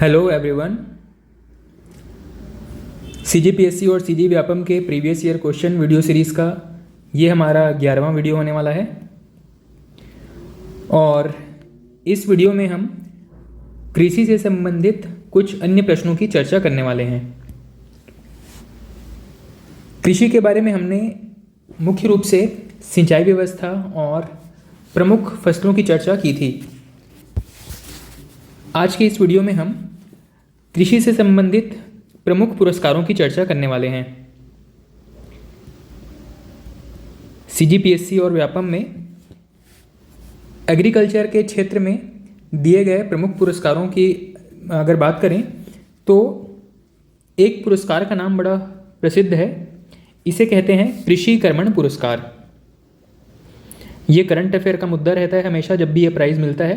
Hello everyone. CGPSC और CG Vyapam के previous year question video series का ये हमारा 11वां वीडियो होने वाला है और इस वीडियो में हम कृषि से संबंधित कुछ अन्य प्रश्नों की चर्चा करने वाले हैं। कृषि के बारे में हमने मुख्य रूप से सिंचाई व्यवस्था और प्रमुख फसलों की चर्चा की थी। आज के इस वीडियो में हम कृषि से संबंधित प्रमुख पुरस्कारों की चर्चा करने वाले हैं। सीजीपीएससी और व्यापम में एग्रीकल्चर के क्षेत्र में दिए गए प्रमुख पुरस्कारों की अगर बात करें तो एक पुरस्कार का नाम बड़ा प्रसिद्ध है। इसे कहते हैं कृषि कर्मण पुरस्कार। ये करंट अफेयर का मुद्दा रहता है हमेशा जब भी ये प्राइज़ मिलता है,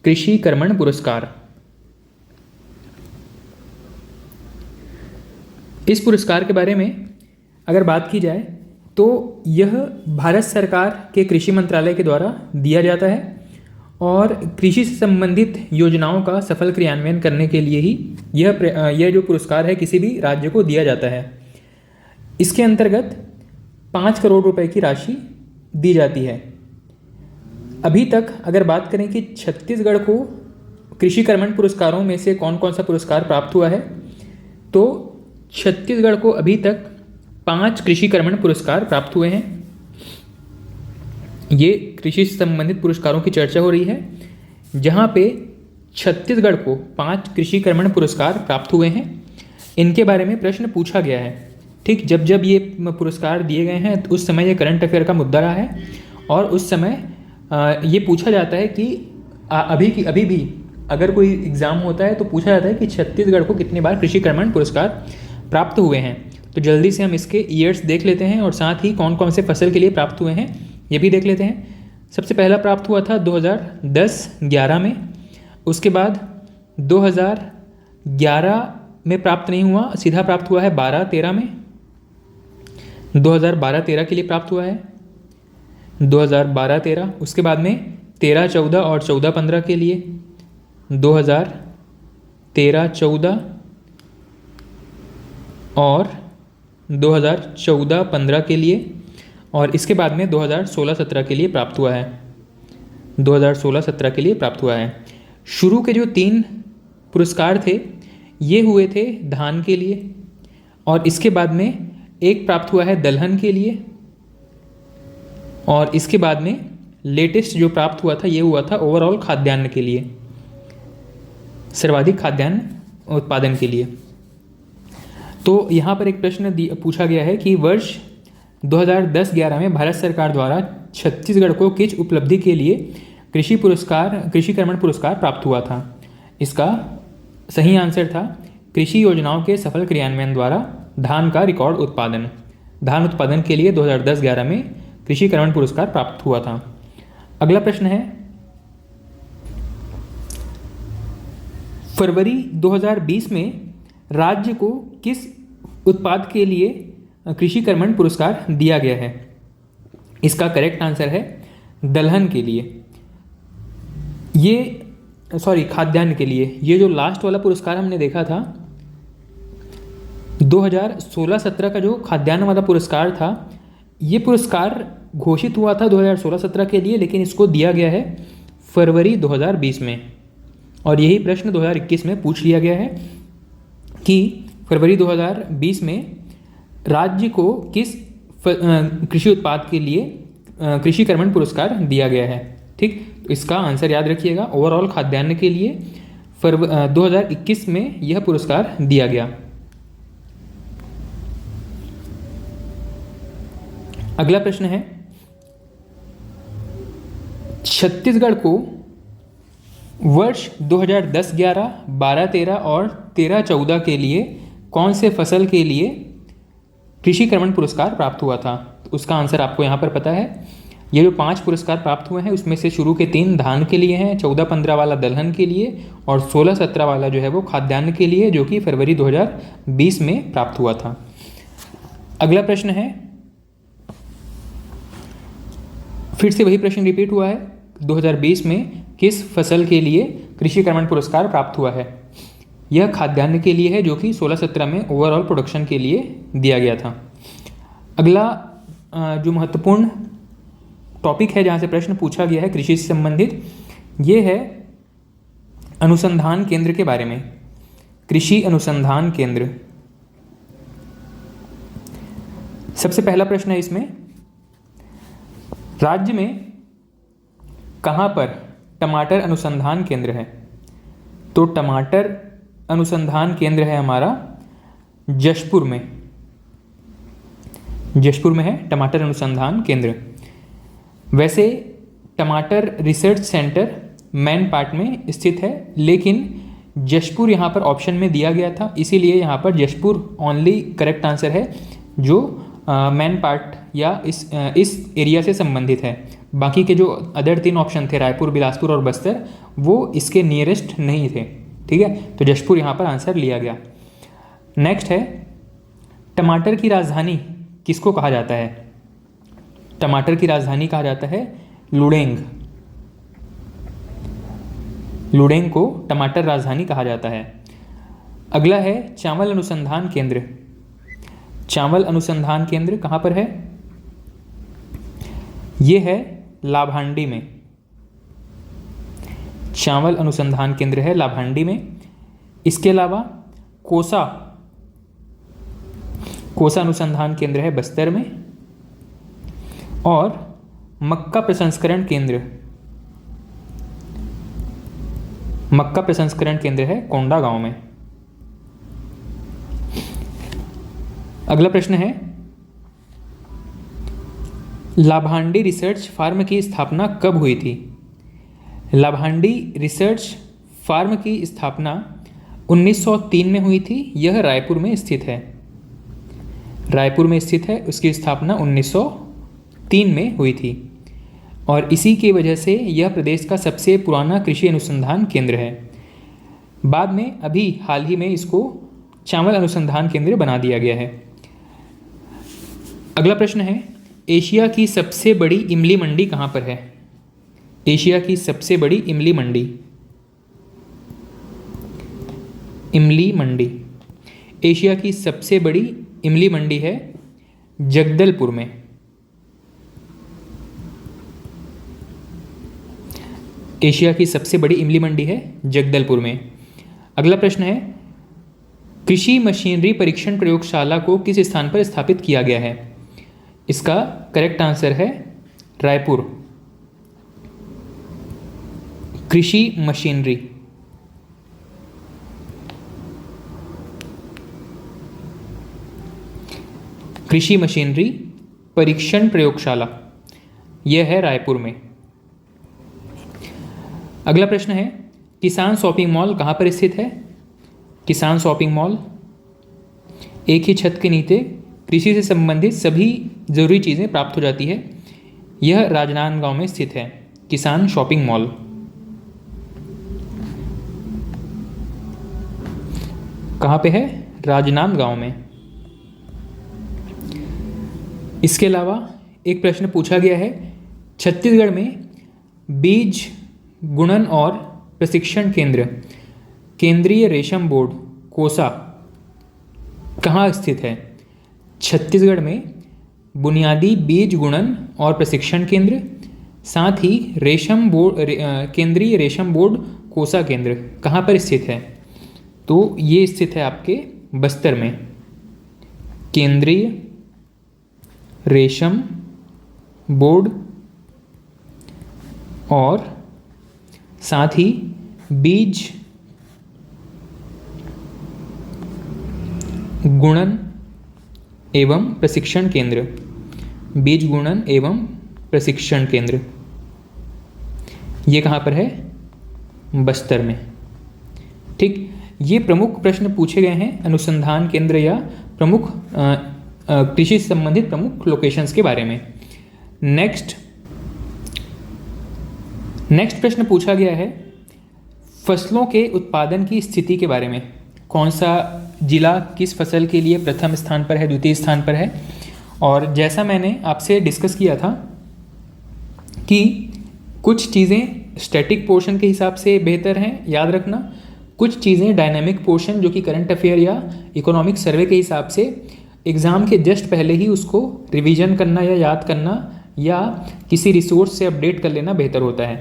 कृषि कर्मण पुरस्कार। इस पुरस्कार के बारे में अगर बात की जाए तो यह भारत सरकार के कृषि मंत्रालय के द्वारा दिया जाता है और कृषि से संबंधित योजनाओं का सफल क्रियान्वयन करने के लिए ही यह जो पुरस्कार है किसी भी राज्य को दिया जाता है। इसके अंतर्गत 5 करोड़ रुपए की राशि दी जाती है। अभी तक अगर बात करें कि छत्तीसगढ़ को कृषि कर्मण पुरस्कारों में से कौन कौन सा पुरस्कार प्राप्त हुआ है, तो छत्तीसगढ़ को अभी तक 5 कृषि कर्मण पुरस्कार प्राप्त हुए हैं। ये कृषि से संबंधित पुरस्कारों की चर्चा हो रही है, जहाँ पे छत्तीसगढ़ को 5 कृषि कर्मण पुरस्कार प्राप्त हुए हैं। इनके बारे में प्रश्न पूछा गया है। ठीक, जब जब ये पुरस्कार दिए गए हैं तो उस समय ये करंट अफेयर का मुद्दा रहा है और उस समय ये पूछा जाता है कि अभी भी अगर कोई एग्ज़ाम होता है तो पूछा जाता है कि छत्तीसगढ़ को कितनी बार कृषि कर्मण पुरस्कार प्राप्त हुए हैं। तो जल्दी से हम इसके ईयर्स देख लेते हैं और साथ ही कौन कौन से फसल के लिए प्राप्त हुए हैं ये भी देख लेते हैं। सबसे पहला प्राप्त हुआ था 2010-11 में। उसके बाद 2011 में प्राप्त नहीं हुआ, सीधा प्राप्त हुआ है 12-13 में। 2012-13 के लिए प्राप्त हुआ है 2012-13। उसके बाद में 13-14 और 14-15 के लिए 2013-14 और 2014-15 के लिए, और इसके बाद में 2016-17 के लिए प्राप्त हुआ है। 2016-17 के लिए प्राप्त हुआ है। शुरू के जो 3 पुरस्कार थे ये हुए थे धान के लिए, और इसके बाद में एक प्राप्त हुआ है दलहन के लिए, और इसके बाद में लेटेस्ट जो प्राप्त हुआ था ये हुआ था ओवरऑल खाद्यान्न के लिए, सर्वाधिक खाद्यान्न उत्पादन के लिए। तो यहाँ पर एक प्रश्न पूछा गया है कि वर्ष 2010-11 में भारत सरकार द्वारा छत्तीसगढ़ को किस उपलब्धि के लिए कृषि कर्मण पुरस्कार प्राप्त हुआ था। इसका सही आंसर था कृषि योजनाओं के सफल क्रियान्वयन द्वारा धान का रिकॉर्ड उत्पादन। धान उत्पादन के लिए 2010-11 में कृषि कर्मण पुरस्कार प्राप्त हुआ था। अगला प्रश्न है, फरवरी 2020 में राज्य को किस उत्पाद के लिए कृषि कर्मण पुरस्कार दिया गया है। इसका करेक्ट आंसर है दलहन के लिए, खाद्यान्न के लिए। ये जो लास्ट वाला पुरस्कार हमने देखा था 2016-17 का जो खाद्यान्न वाला पुरस्कार था, ये पुरस्कार घोषित हुआ था 2016-17 के लिए, लेकिन इसको दिया गया है फरवरी 2020 में। और यही प्रश्न 2021 में पूछ लिया गया है कि फरवरी 2020 में राज्य को किस कृषि उत्पाद के लिए कृषि कर्मण पुरस्कार दिया गया है। ठीक, तो इसका आंसर याद रखिएगा, ओवरऑल खाद्यान्न के लिए 2021 में यह पुरस्कार दिया गया। अगला प्रश्न है, छत्तीसगढ़ को वर्ष 2010-11, 12-13 और 13-14 के लिए कौन से फसल के लिए कृषि कर्मण पुरस्कार प्राप्त हुआ था। तो उसका आंसर आपको यहाँ पर पता है। ये जो 5 पुरस्कार प्राप्त हुए हैं उसमें से शुरू के 3 धान के लिए हैं, 14-15 वाला दलहन के लिए और 16-17 वाला जो है वो खाद्यान्न के लिए, जो कि फरवरी 2020 में प्राप्त हुआ था। अगला प्रश्न है, फिर से वही प्रश्न रिपीट हुआ है, 2020 में किस फसल के लिए कृषि कर्मण पुरस्कार प्राप्त हुआ है। यह खाद्यान्न के लिए है, जो कि 16-17 में ओवरऑल प्रोडक्शन के लिए दिया गया था। अगला जो महत्वपूर्ण टॉपिक है जहाँ से प्रश्न पूछा गया है कृषि से संबंधित, ये है अनुसंधान केंद्र के बारे में। कृषि अनुसंधान केंद्र, सबसे पहला प्रश्न है इसमें, राज्य में कहाँ पर टमाटर अनुसंधान केंद्र है? तो टमाटर अनुसंधान केंद्र है हमारा जशपुर में। जशपुर में है टमाटर अनुसंधान केंद्र। वैसे टमाटर रिसर्च सेंटर मेन पार्ट में स्थित है, लेकिन जशपुर यहाँ पर ऑप्शन में दिया गया था, इसीलिए यहाँ पर जशपुर ओनली करेक्ट आंसर है, जो मेन पार्ट या इस एरिया से संबंधित है। बाकी के जो अदर 3 ऑप्शन थे, रायपुर, बिलासपुर और बस्तर, वो इसके नियरेस्ट नहीं थे। ठीक है, तो जशपुर यहाँ पर आंसर लिया गया। नेक्स्ट है, टमाटर की राजधानी किसको कहा जाता है? टमाटर की राजधानी कहा जाता है लुडेंग। लुडेंग को टमाटर राजधानी कहा जाता है। अगला है चावल अनुसंधान केंद्र। चावल अनुसंधान केंद्र कहाँ पर है? ये है लाभांडी में। चावल अनुसंधान केंद्र है लाभांडी में। इसके अलावा कोसा अनुसंधान केंद्र है बस्तर में, और मक्का प्रसंस्करण केंद्र है कोंडागांव में। अगला प्रश्न है, लाभांडी रिसर्च फार्म की स्थापना कब हुई थी? लाभांडी रिसर्च फार्म की स्थापना 1903 में हुई थी। यह रायपुर में स्थित है। रायपुर में स्थित है, उसकी स्थापना 1903 में हुई थी, और इसी की वजह से यह प्रदेश का सबसे पुराना कृषि अनुसंधान केंद्र है। बाद में अभी हाल ही में इसको चावल अनुसंधान केंद्र बना दिया गया है। अगला प्रश्न है, एशिया की सबसे बड़ी इमली मंडी कहाँ पर है? एशिया की सबसे बड़ी इमली मंडी, एशिया की सबसे बड़ी इमली मंडी है जगदलपुर में। एशिया की सबसे बड़ी इमली मंडी है जगदलपुर में। अगला प्रश्न है, कृषि मशीनरी परीक्षण प्रयोगशाला को किस स्थान पर स्थापित किया गया है? इसका करेक्ट आंसर है रायपुर। कृषि मशीनरी, कृषि मशीनरी परीक्षण प्रयोगशाला, यह है रायपुर में। अगला प्रश्न है, किसान शॉपिंग मॉल कहाँ पर स्थित है? किसान शॉपिंग मॉल एक ही छत के नीचे कृषि से संबंधित सभी जरूरी चीज़ें प्राप्त हो जाती है। यह राजनांदगांव में स्थित है किसान शॉपिंग मॉल। कहाँ पे है? राजनांदगांव में। इसके अलावा एक प्रश्न पूछा गया है, छत्तीसगढ़ में बीज गुणन और प्रशिक्षण केंद्र केंद्रीय रेशम बोर्ड कोसा कहाँ स्थित है? छत्तीसगढ़ में बुनियादी बीज गुणन और प्रशिक्षण केंद्र, साथ ही रेशम बोर्ड केंद्रीय रेशम बोर्ड कोसा केंद्र कहाँ पर स्थित है? तो ये स्थित है आपके बस्तर में। केंद्रीय रेशम बोर्ड और साथ ही बीज गुणन एवं प्रशिक्षण केंद्र, बीज गुणन एवं प्रशिक्षण केंद्र, ये कहाँ पर है? बस्तर में। ठीक, ये प्रमुख प्रश्न पूछे गए हैं अनुसंधान केंद्र या प्रमुख कृषि से संबंधित प्रमुख लोकेशंस के बारे में। नेक्स्ट प्रश्न पूछा गया है फसलों के उत्पादन की स्थिति के बारे में। कौन सा जिला किस फसल के लिए प्रथम स्थान पर है, द्वितीय स्थान पर है? और जैसा मैंने आपसे डिस्कस किया था कि कुछ चीज़ें स्टैटिक पोर्शन के हिसाब से बेहतर हैं, याद रखना, कुछ चीज़ें डायनामिक पोर्शन जो कि करंट अफेयर या इकोनॉमिक सर्वे के हिसाब से एग्ज़ाम के जस्ट पहले ही उसको रिवीजन करना या याद करना या किसी रिसोर्स से अपडेट कर लेना बेहतर होता है।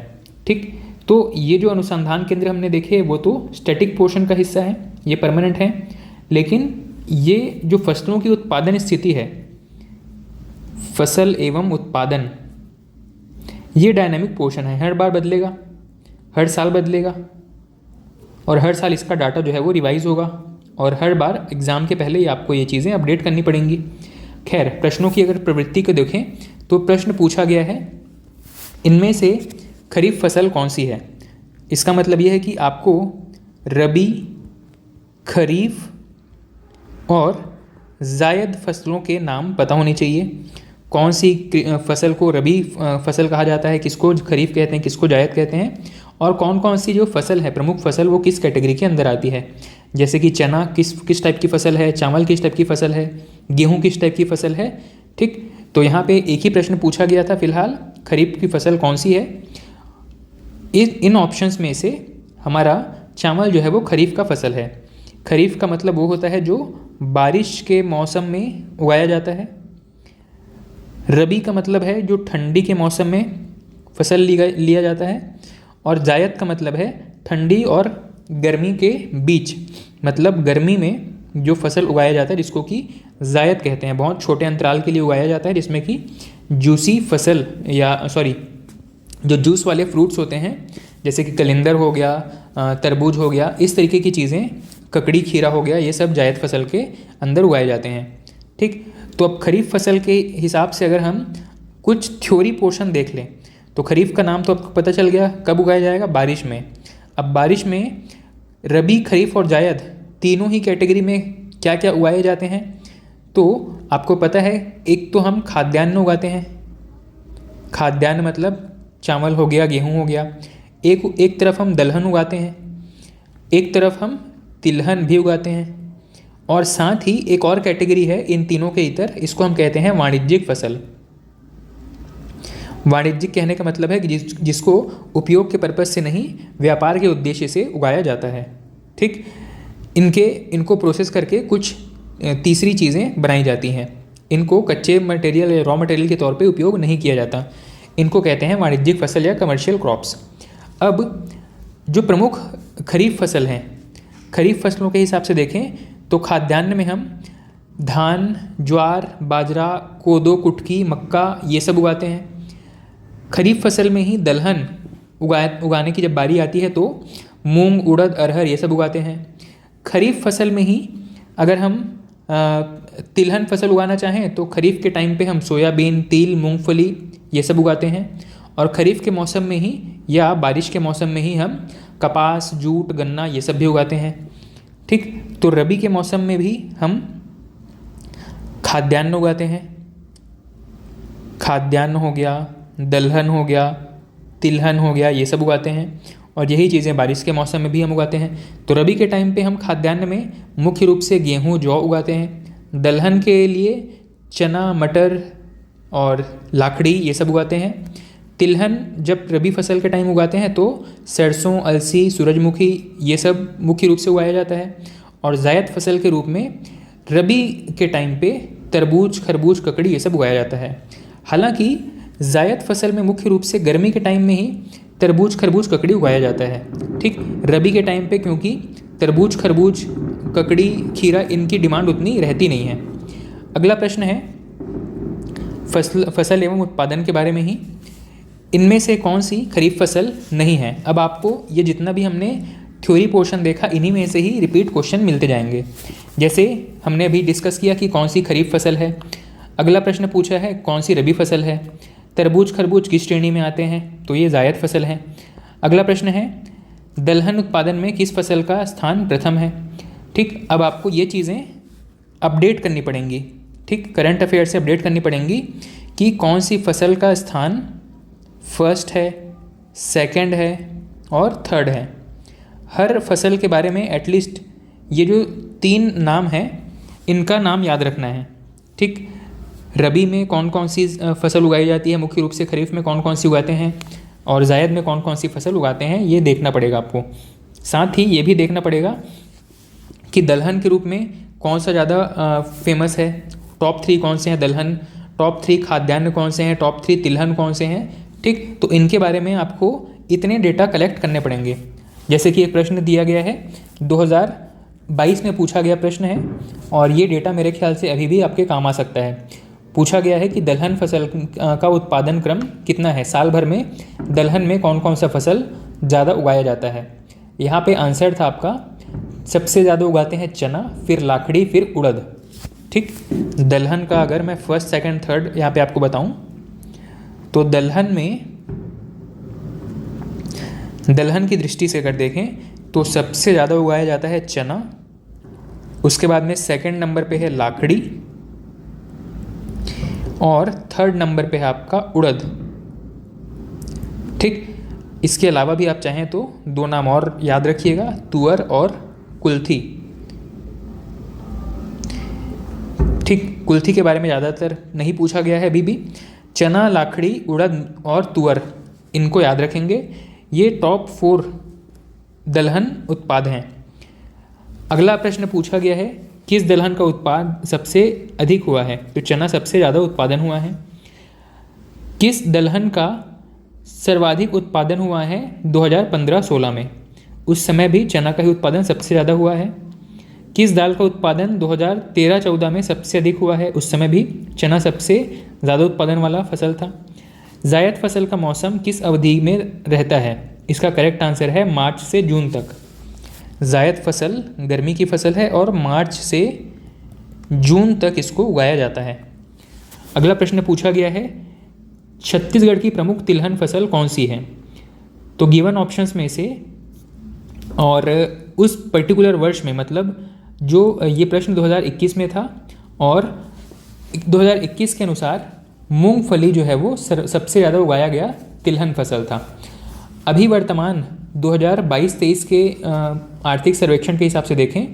ठीक, तो ये जो अनुसंधान केंद्र हमने देखे वो तो स्टैटिक पोर्शन का हिस्सा है, ये परमानेंट है, लेकिन ये जो फसलों की उत्पादन स्थिति है, फसल एवं उत्पादन, ये डायनामिक पोर्शन है, हर बार बदलेगा, हर साल बदलेगा और हर साल इसका डाटा जो है वो रिवाइज होगा और हर बार एग्ज़ाम के पहले ही आपको ये चीज़ें अपडेट करनी पड़ेंगी। खैर, प्रश्नों की अगर प्रवृत्ति को देखें तो प्रश्न पूछा गया है इनमें से खरीफ फसल कौन सी है। इसका मतलब यह है कि आपको रबी, खरीफ और जायद फसलों के नाम पता होने चाहिए। कौन सी फसल को रबी फसल कहा जाता है, किसको खरीफ कहते हैं, किसको जायद कहते हैं, और कौन कौन सी जो फसल है प्रमुख फसल वो किस कैटेगरी के अंदर आती है। जैसे कि चना किस टाइप की फसल है, चावल किस टाइप की फसल है, गेहूँ किस टाइप की फसल है। ठीक, तो यहाँ पे एक ही प्रश्न पूछा गया था फिलहाल, खरीफ की फसल कौन सी है। इन ऑप्शंस में से हमारा चावल जो है वो खरीफ का फसल है। खरीफ का मतलब वो होता है जो बारिश के मौसम में उगाया जाता है। रबी का मतलब है जो ठंडी के मौसम में फसल लिया जाता है। और जायद का मतलब है ठंडी और गर्मी के बीच, मतलब गर्मी में जो फसल उगाया जाता है जिसको कि जायद कहते हैं। बहुत छोटे अंतराल के लिए उगाया जाता है जिसमें कि जूसी फसल जो जूस वाले फ्रूट्स होते हैं जैसे कि कलिंदर हो गया, तरबूज हो गया, इस तरीके की चीज़ें, ककड़ी, खीरा हो गया, ये सब जायद फसल के अंदर उगाए जाते हैं। ठीक, तो अब खरीफ फसल के हिसाब से अगर हम कुछ थ्योरी पोर्शन देख लें तो खरीफ का नाम तो आपको पता चल गया, कब उगाया जाएगा, बारिश में। अब बारिश में रबी, खरीफ और जायद तीनों ही कैटेगरी में क्या क्या उगाए जाते हैं तो आपको पता है। एक तो हम खाद्यान्न उगाते हैं, खाद्यान्न मतलब चावल हो गया, गेहूँ हो गया। एक तरफ हम दलहन उगाते हैं, एक तरफ हम तिलहन भी उगाते हैं, और साथ ही एक और कैटेगरी है इन तीनों के इतर, इसको हम कहते हैं वाणिज्यिक फसल। वाणिज्यिक कहने का मतलब है कि जिसको उपयोग के पर्पज से नहीं, व्यापार के उद्देश्य से उगाया जाता है। ठीक, इनको प्रोसेस करके कुछ तीसरी चीज़ें बनाई जाती हैं। इनको कच्चे मटेरियल या रॉ मटेरियल के तौर पे उपयोग नहीं किया जाता। इनको कहते हैं वाणिज्यिक फसल या कमर्शियल क्रॉप्स। अब जो प्रमुख खरीफ फसल हैं, खरीफ फसलों के हिसाब से देखें तो खाद्यान्न में हम धान, ज्वार, बाजरा, कोदो, कुटकी, मक्का ये सब उगाते हैं। खरीफ फसल में ही दलहन उगाने की जब बारी आती है तो मूंग, उड़द, अरहर ये सब उगाते हैं। खरीफ फसल में ही अगर हम तिलहन फसल उगाना चाहें तो खरीफ के टाइम पे हम सोयाबीन, तिल, मूंगफली ये सब उगाते हैं। और खरीफ के मौसम में ही या बारिश के मौसम में ही हम कपास, जूट, गन्ना ये सब भी उगाते हैं। ठीक, तो रबी के मौसम में भी हम खाद्यान्न उगाते हैं। खाद्यान्न हो गया, दलहन हो गया, तिलहन हो गया, ये सब उगाते हैं। और यही चीज़ें बारिश के मौसम में भी हम उगाते हैं। तो रबी के टाइम पे हम खाद्यान्न में मुख्य रूप से गेहूँ, जौ उगाते हैं। दलहन के लिए चना, मटर और लाखड़ी ये सब उगाते हैं। तिलहन जब रबी फसल के टाइम उगाते हैं तो सरसों, अलसी, सूरजमुखी ये सब मुख्य रूप से उगाया जाता है। और जायद फसल के रूप में रबी के टाइम पे तरबूज, खरबूज, ककड़ी ये सब उगाया जाता है। हालांकि जायद फसल में मुख्य रूप से गर्मी के टाइम में ही तरबूज, खरबूज, ककड़ी उगाया जाता है। ठीक, रबी के टाइम पे क्योंकि तरबूज, खरबूज, ककड़ी, खीरा इनकी डिमांड उतनी रहती नहीं है। अगला प्रश्न है फसल एवं उत्पादन के बारे में ही। इनमें से कौन सी खरीफ फसल नहीं है। अब आपको ये जितना भी हमने थ्योरी पोर्शन देखा इन्हीं में से ही रिपीट क्वेश्चन मिलते जाएंगे। जैसे हमने अभी डिस्कस किया कि कौन सी खरीफ फसल है। अगला प्रश्न पूछा है कौन सी रबी फसल है। तरबूज, खरबूज किस श्रेणी में आते हैं तो ये जायद फसल है। अगला प्रश्न है दलहन उत्पादन में किस फसल का स्थान प्रथम है। ठीक, अब आपको ये चीज़ें अपडेट करनी पड़ेंगी। ठीक, करंट अफेयर से अपडेट करनी पड़ेंगी कि कौन सी फसल का स्थान फर्स्ट है, सेकंड है और थर्ड है। हर फसल के बारे में एटलीस्ट ये जो 3 नाम हैं इनका नाम याद रखना है। ठीक, रबी में कौन कौन सी फसल उगाई जाती है, मुख्य रूप से खरीफ में कौन कौन सी उगाते हैं, और जायद में कौन कौन सी फसल उगाते हैं, ये देखना पड़ेगा आपको। साथ ही ये भी देखना पड़ेगा कि दलहन के रूप में कौन सा ज़्यादा फेमस है, टॉप 3 कौन से हैं दलहन, टॉप 3 खाद्यान्न कौन से हैं, टॉप 3 तिलहन कौन से हैं। ठीक, तो इनके बारे में आपको इतने डेटा कलेक्ट करने पड़ेंगे। जैसे कि एक प्रश्न दिया गया है, 2022 में पूछा गया प्रश्न है, और ये डेटा मेरे ख्याल से अभी भी आपके काम आ सकता है। पूछा गया है कि दलहन फसल का उत्पादन क्रम कितना है, साल भर में दलहन में कौन कौन सा फसल ज़्यादा उगाया जाता है। यहाँ पे आंसर था आपका, सबसे ज़्यादा उगाते हैं चना, फिर लाखड़ी, फिर उड़द। ठीक, दलहन का अगर मैं फर्स्ट, सेकंड, थर्ड यहाँ पे आपको बताऊँ तो दलहन की दृष्टि से अगर देखें तो सबसे ज़्यादा उगाया जाता है चना, उसके बाद में सेकंड नंबर पे है लाखड़ी, और थर्ड नंबर पे है आपका उड़द। ठीक, इसके अलावा भी आप चाहें तो 2 नाम और याद रखिएगा, तुअर और कुल्थी। ठीक, कुल्थी के बारे में ज़्यादातर नहीं पूछा गया है अभी भी। चना, लाखड़ी, उड़द और तुअर, इनको याद रखेंगे। ये टॉप 4 दलहन उत्पाद हैं। अगला प्रश्न पूछा गया है, किस दलहन का उत्पाद सबसे अधिक हुआ है, तो चना सबसे ज़्यादा उत्पादन हुआ है। किस दलहन का सर्वाधिक उत्पादन हुआ है 2015-16 में, उस समय भी चना का ही उत्पादन सबसे ज़्यादा हुआ है। किस दाल का उत्पादन 2013-14 में सबसे अधिक हुआ है, उस समय भी चना सबसे ज़्यादा उत्पादन वाला फसल था। जायद फसल का मौसम किस अवधि में रहता है, इसका करेक्ट आंसर है मार्च से जून तक। जायद फसल गर्मी की फसल है और मार्च से जून तक इसको उगाया जाता है। अगला प्रश्न पूछा गया है, छत्तीसगढ़ की प्रमुख तिलहन फसल कौन सी है, तो गिवन ऑप्शंस में से और उस पर्टिकुलर वर्ष में, मतलब जो ये प्रश्न 2021 में था, और 2021 के अनुसार मूंगफली जो है वो सबसे ज़्यादा उगाया गया तिलहन फसल था। अभी वर्तमान 2022-23 के आर्थिक सर्वेक्षण के हिसाब से देखें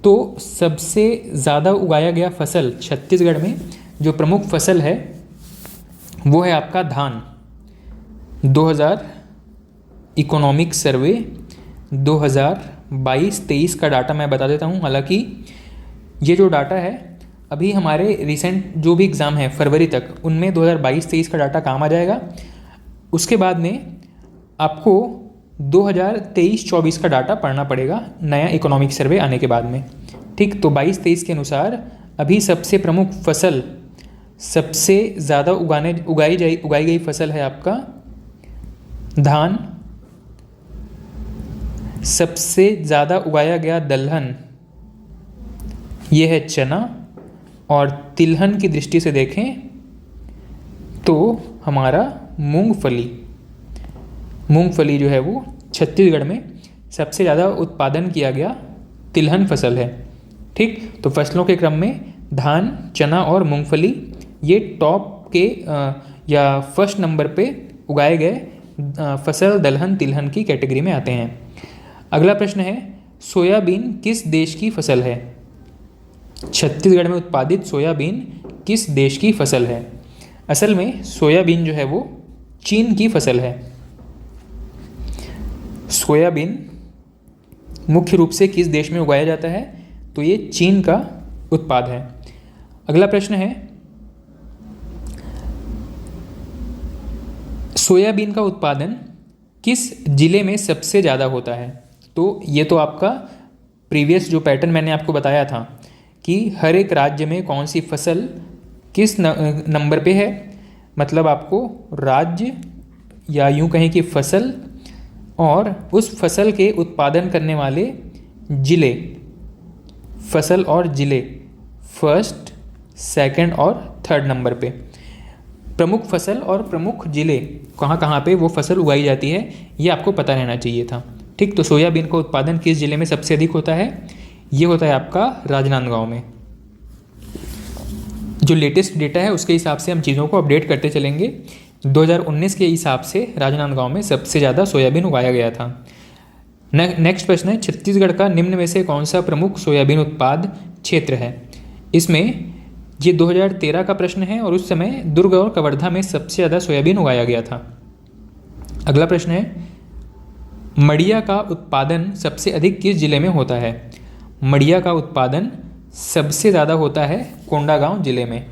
तो सबसे ज़्यादा उगाया गया फसल छत्तीसगढ़ में जो प्रमुख फसल है वो है आपका धान। 2000 इकोनॉमिक सर्वे 2022-23 का डाटा मैं बता देता हूँ। हालांकि ये जो डाटा है अभी हमारे रिसेंट जो भी एग्ज़ाम है फरवरी तक, उनमें 2022-23 का डाटा काम आ जाएगा। उसके बाद में आपको 2023-24 का डाटा पढ़ना पड़ेगा नया इकोनॉमिक सर्वे आने के बाद में। ठीक, तो 22-23 के अनुसार अभी सबसे प्रमुख फसल, सबसे ज़्यादा उगाई गई फसल है आपका धान। सबसे ज़्यादा उगाया गया दलहन ये है चना, और तिलहन की दृष्टि से देखें तो हमारा मूंगफली जो है वो छत्तीसगढ़ में सबसे ज़्यादा उत्पादन किया गया तिलहन फसल है। ठीक, तो फसलों के क्रम में धान, चना और मूंगफली ये टॉप के या फर्स्ट नंबर पे उगाए गए फसल दलहन तिलहन की कैटेगरी में आते हैं। अगला प्रश्न है, सोयाबीन किस देश की फसल है? छत्तीसगढ़ में उत्पादित सोयाबीन किस देश की फसल है? असल में सोयाबीन जो है वो चीन की फसल है। सोयाबीन मुख्य रूप से किस देश में उगाया जाता है, तो ये चीन का उत्पाद है। अगला प्रश्न है, सोयाबीन का उत्पादन किस जिले में सबसे ज़्यादा होता है? तो ये तो आपका प्रीवियस जो पैटर्न मैंने आपको बताया था कि हर एक राज्य में कौन सी फसल किस नंबर पे है, मतलब आपको राज्य या यूँ कहें कि फसल और उस फसल के उत्पादन करने वाले जिले, फसल और जिले फर्स्ट, सेकंड और थर्ड नंबर पे। प्रमुख फसल और प्रमुख जिले कहाँ कहाँ पे वो फसल उगाई जाती है ये आपको पता रहना चाहिए था। ठीक, तो सोयाबीन का उत्पादन किस जिले में सबसे अधिक होता है? ये होता है आपका राजनांदगांव में। जो लेटेस्ट डेटा है उसके हिसाब से हम चीज़ों को अपडेट करते चलेंगे। 2019 के हिसाब से राजनांदगांव में सबसे ज़्यादा सोयाबीन उगाया गया था। नेक्स्ट प्रश्न है, छत्तीसगढ़ का निम्न में से कौन सा प्रमुख सोयाबीन उत्पाद क्षेत्र है? इसमें ये 2013 का प्रश्न है और उस समय दुर्ग और कवर्धा में सबसे ज़्यादा सोयाबीन उगाया गया था। अगला प्रश्न है, मड़िया का उत्पादन सबसे अधिक किस जिले में होता है? मड़िया का उत्पादन सबसे ज़्यादा होता है कोंडागांव जिले में।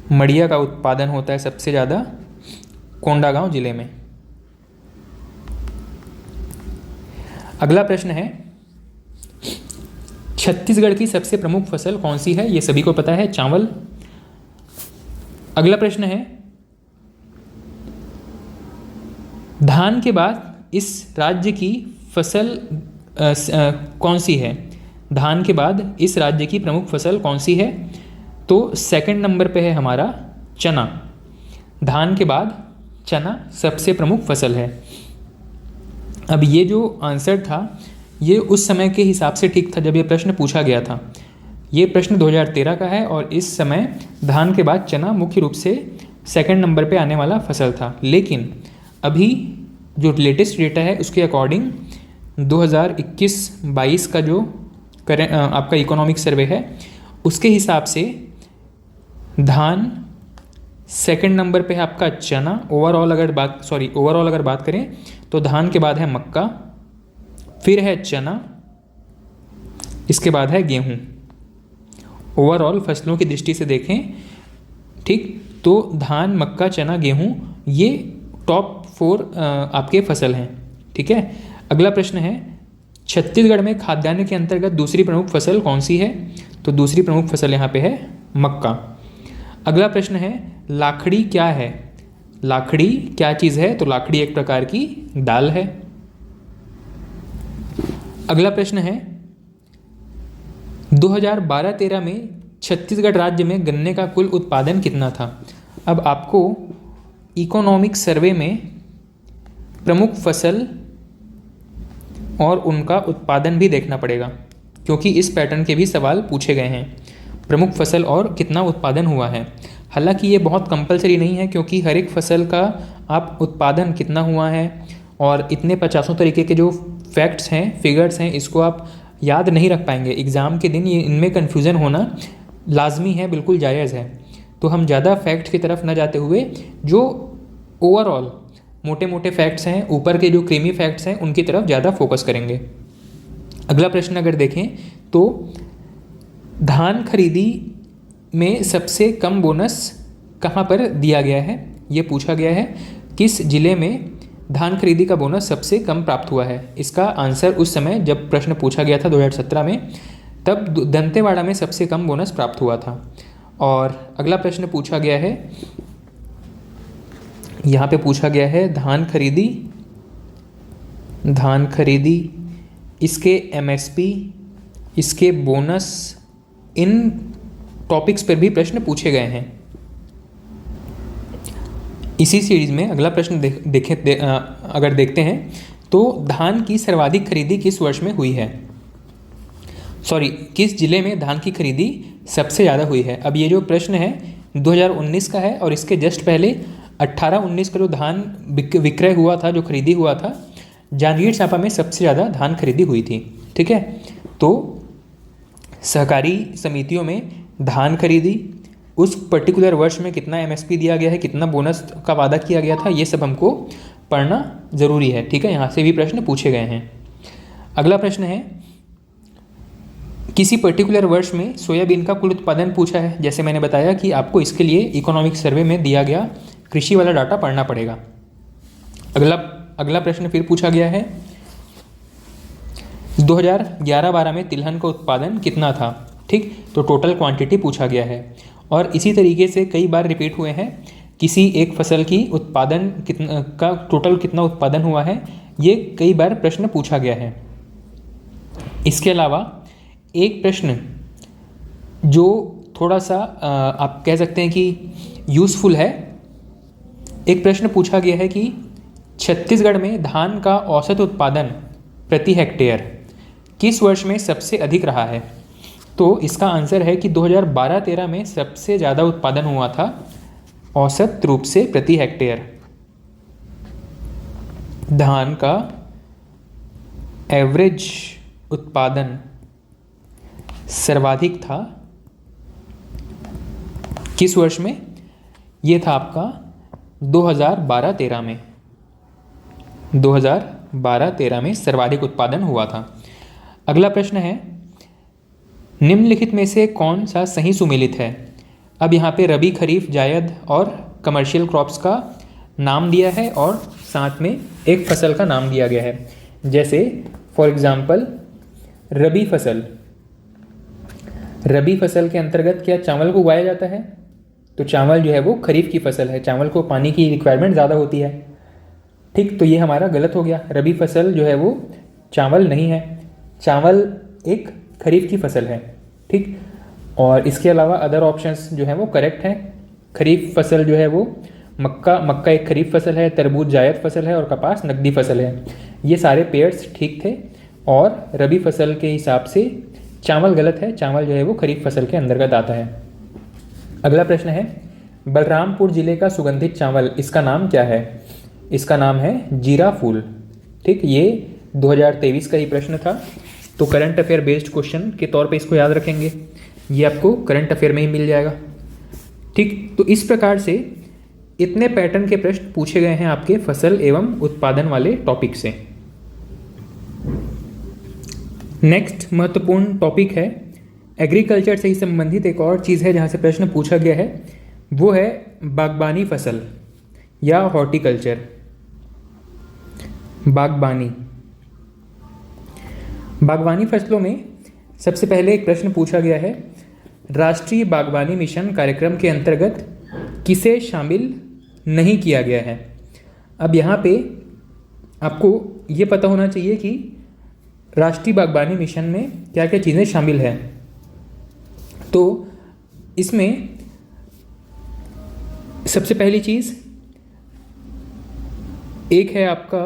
मड़िया का उत्पादन होता है सबसे ज़्यादा कोंडागांव जिले में। अगला प्रश्न है, छत्तीसगढ़ की सबसे प्रमुख फसल कौन सी है? ये सभी को पता है, चावल। अगला प्रश्न है, धान के बाद इस राज्य की फसल कौन सी है? धान के बाद इस राज्य की प्रमुख फसल कौन सी है? तो सेकंड नंबर पे है हमारा चना। धान के बाद चना सबसे प्रमुख फसल है। अब ये जो आंसर था ये उस समय के हिसाब से ठीक था जब ये प्रश्न पूछा गया था। ये प्रश्न 2013 का है और इस समय धान के बाद चना मुख्य रूप से सेकंड नंबर पे आने वाला फसल था। लेकिन अभी जो लेटेस्ट डेटा है उसके अकॉर्डिंग 2021-22 का जो आपका इकोनॉमिक सर्वे है उसके हिसाब से धान सेकंड नंबर पे है आपका चना। ओवरऑल अगर बात करें तो धान के बाद है मक्का, फिर है चना, इसके बाद है गेहूँ। ओवरऑल फसलों की दृष्टि से देखें, ठीक, तो धान, मक्का, चना, गेहूँ ये टॉप 4 आपके फसल हैं। ठीक है। अगला प्रश्न है, छत्तीसगढ़ में खाद्यान्न के अंतर्गत दूसरी प्रमुख फसल कौन सी है? तो दूसरी प्रमुख फसल यहाँ पे है मक्का। अगला प्रश्न है, लाखड़ी क्या है? लाखड़ी क्या चीज़ है? तो लाखड़ी एक प्रकार की दाल है। अगला प्रश्न है, 2012-13 में छत्तीसगढ़ राज्य में गन्ने का कुल उत्पादन कितना था? अब आपको इकोनॉमिक सर्वे में प्रमुख फसल और उनका उत्पादन भी देखना पड़ेगा क्योंकि इस पैटर्न के भी सवाल पूछे गए हैं। प्रमुख फसल और कितना उत्पादन हुआ है। हालांकि ये बहुत कंपलसरी नहीं है क्योंकि हर एक फसल का आप उत्पादन कितना हुआ है और इतने 50 तरीके के जो फैक्ट्स हैं, फिगर्स हैं, इसको आप याद नहीं रख पाएंगे एग्ज़ाम के दिन। ये इनमें कन्फ्यूज़न होना लाजमी है, बिल्कुल जायज़ है। तो हम ज़्यादा फैक्ट की तरफ न जाते हुए जो ओवरऑल मोटे मोटे फैक्ट्स हैं, ऊपर के जो क्रीमी फैक्ट्स हैं, उनकी तरफ ज़्यादा फोकस करेंगे। अगला प्रश्न अगर देखें तो धान खरीदी में सबसे कम बोनस कहाँ पर दिया गया है? ये पूछा गया है, किस जिले में धान खरीदी का बोनस सबसे कम प्राप्त हुआ है? इसका आंसर उस समय जब प्रश्न पूछा गया था 2017 में, तब दंतेवाड़ा में सबसे कम बोनस प्राप्त हुआ था। और अगला प्रश्न पूछा गया है, यहाँ पे पूछा गया है धान खरीदी, इसके एमएसपी, इसके बोनस, इन टॉपिक्स पर भी प्रश्न पूछे गए हैं। इसी सीरीज में अगला प्रश्न अगर देखते हैं तो धान की सर्वाधिक खरीदी किस वर्ष में हुई है? किस जिले में धान की खरीदी सबसे ज़्यादा हुई है? अब ये जो प्रश्न है 2019 का है और इसके जस्ट पहले 18-19 का जो धान विक्रय हुआ था, जो खरीदी हुआ था, जांजगीर चांपा में सबसे ज़्यादा धान खरीदी हुई थी। ठीक है। तो सहकारी समितियों में धान खरीदी, उस पर्टिकुलर वर्ष में कितना एमएसपी दिया गया है, कितना बोनस का वादा किया गया था, ये सब हमको पढ़ना ज़रूरी है। ठीक है, यहाँ से भी प्रश्न पूछे गए हैं। अगला प्रश्न है, किसी पर्टिकुलर वर्ष में सोयाबीन का कुल उत्पादन पूछा है। जैसे मैंने बताया कि आपको इसके लिए इकोनॉमिक सर्वे में दिया गया कृषि वाला डाटा पढ़ना पड़ेगा। अगला प्रश्न फिर पूछा गया है, 2011-12 में तिलहन का उत्पादन कितना था? ठीक, तो टोटल क्वांटिटी पूछा गया है। और इसी तरीके से कई बार रिपीट हुए हैं, किसी एक फसल की उत्पादन टोटल कितना उत्पादन हुआ है, ये कई बार प्रश्न पूछा गया है। इसके अलावा एक प्रश्न जो थोड़ा सा आप कह सकते हैं कि यूज़फुल है, एक प्रश्न पूछा गया है कि छत्तीसगढ़ में धान का औसत उत्पादन प्रति हेक्टेयर किस वर्ष में सबसे अधिक रहा है? तो इसका आंसर है कि 2012-13 में सबसे ज़्यादा उत्पादन हुआ था औसत रूप से प्रति हेक्टेयर। धान का एवरेज उत्पादन सर्वाधिक था किस वर्ष में? ये था आपका 2012-13 में। 2012-13 में सर्वाधिक उत्पादन हुआ था। अगला प्रश्न है, निम्नलिखित में से कौन सा सही सुमेलित है। अब यहाँ पे रबी, खरीफ, जायद और कमर्शियल क्रॉप्स का नाम दिया है और साथ में एक फसल का नाम दिया गया है। जैसे फॉर एग्जाम्पल रबी फसल, रबी फसल के अंतर्गत क्या चावल को उगाया जाता है? तो चावल जो है वो खरीफ की फसल है, चावल को पानी की रिक्वायरमेंट ज़्यादा होती है। ठीक, तो ये हमारा गलत हो गया। रबी फसल जो है वो चावल नहीं है, चावल एक खरीफ की फसल है। ठीक, और इसके अलावा अदर ऑप्शंस जो है वो करेक्ट है। खरीफ फसल जो है वो मक्का एक खरीफ फसल है, तरबूज जायद फसल है और कपास नकदी फसल है। ये सारे पेयर्स ठीक थे और रबी फसल के हिसाब से चावल गलत है, चावल जो है वो खरीफ फसल के अंतर्गत आता है। अगला प्रश्न है, बलरामपुर जिले का सुगंधित चावल, इसका नाम क्या है? इसका नाम है जीरा फूल। ठीक, ये 2023 का ही प्रश्न था, तो करंट अफेयर बेस्ड क्वेश्चन के तौर पे इसको याद रखेंगे, ये आपको करंट अफेयर में ही मिल जाएगा। ठीक, तो इस प्रकार से इतने पैटर्न के प्रश्न पूछे गए हैं आपके फसल एवं उत्पादन वाले टॉपिक से। नेक्स्ट महत्वपूर्ण टॉपिक है एग्रीकल्चर से ही संबंधित एक और चीज़ है जहाँ से प्रश्न पूछा गया है, वो है बागबानी फसल या हॉर्टिकल्चर। बागवानी फसलों में सबसे पहले एक प्रश्न पूछा गया है, राष्ट्रीय बागवानी मिशन कार्यक्रम के अंतर्गत किसे शामिल नहीं किया गया है। अब यहाँ पे आपको ये पता होना चाहिए कि राष्ट्रीय बागवानी मिशन में क्या क्या चीज़ें शामिल हैं। तो इसमें सबसे पहली चीज़ एक है आपका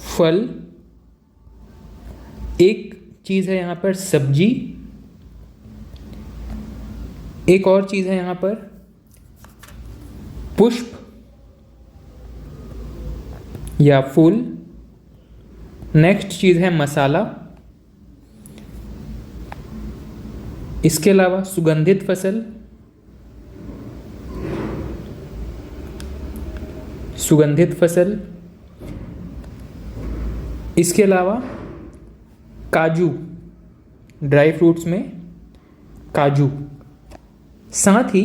फल, एक चीज़ है यहाँ पर सब्जी, एक और चीज़ है यहाँ पर पुष्प या फूल, नेक्स्ट चीज़ है मसाला, इसके अलावा सुगंधित फसल, इसके अलावा काजू, ड्राई फ्रूट्स में काजू। साथ ही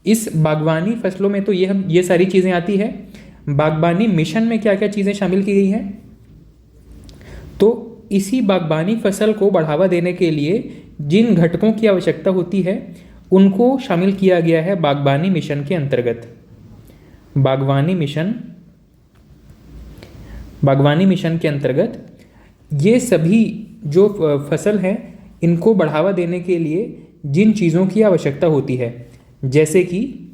इस बागवानी फसलों में तो ये सारी चीज़ें आती है। बागबानी मिशन में क्या क्या चीज़ें शामिल की गई हैं, तो इसी बागबानी फसल को बढ़ावा देने के लिए जिन घटकों की आवश्यकता होती है उनको शामिल किया गया है बागबानी मिशन के अंतर्गत। बागवानी मिशन के अंतर्गत ये सभी जो फसल हैं इनको बढ़ावा देने के लिए जिन चीज़ों की आवश्यकता होती है, जैसे कि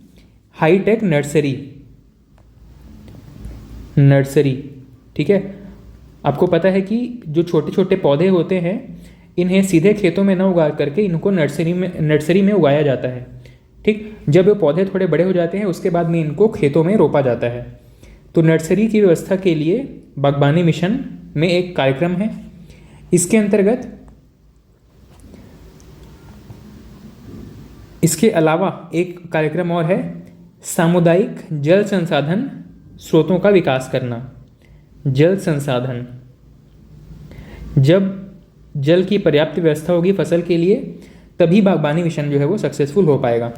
हाईटेक नर्सरी। ठीक है, आपको पता है कि जो छोटे छोटे पौधे होते हैं इन्हें सीधे खेतों में न उगा करके इनको नर्सरी में उगाया जाता है। ठीक, जब ये पौधे थोड़े बड़े हो जाते हैं उसके बाद में इनको खेतों में रोपा जाता है। तो नर्सरी की व्यवस्था के लिए बागबानी मिशन में एक कार्यक्रम है। इसके अंतर्गत इसके अलावा एक कार्यक्रम और है, सामुदायिक जल संसाधन स्रोतों का विकास करना। जल संसाधन, जब जल की पर्याप्त व्यवस्था होगी फसल के लिए तभी बागबानी मिशन जो है वो सक्सेसफुल हो पाएगा।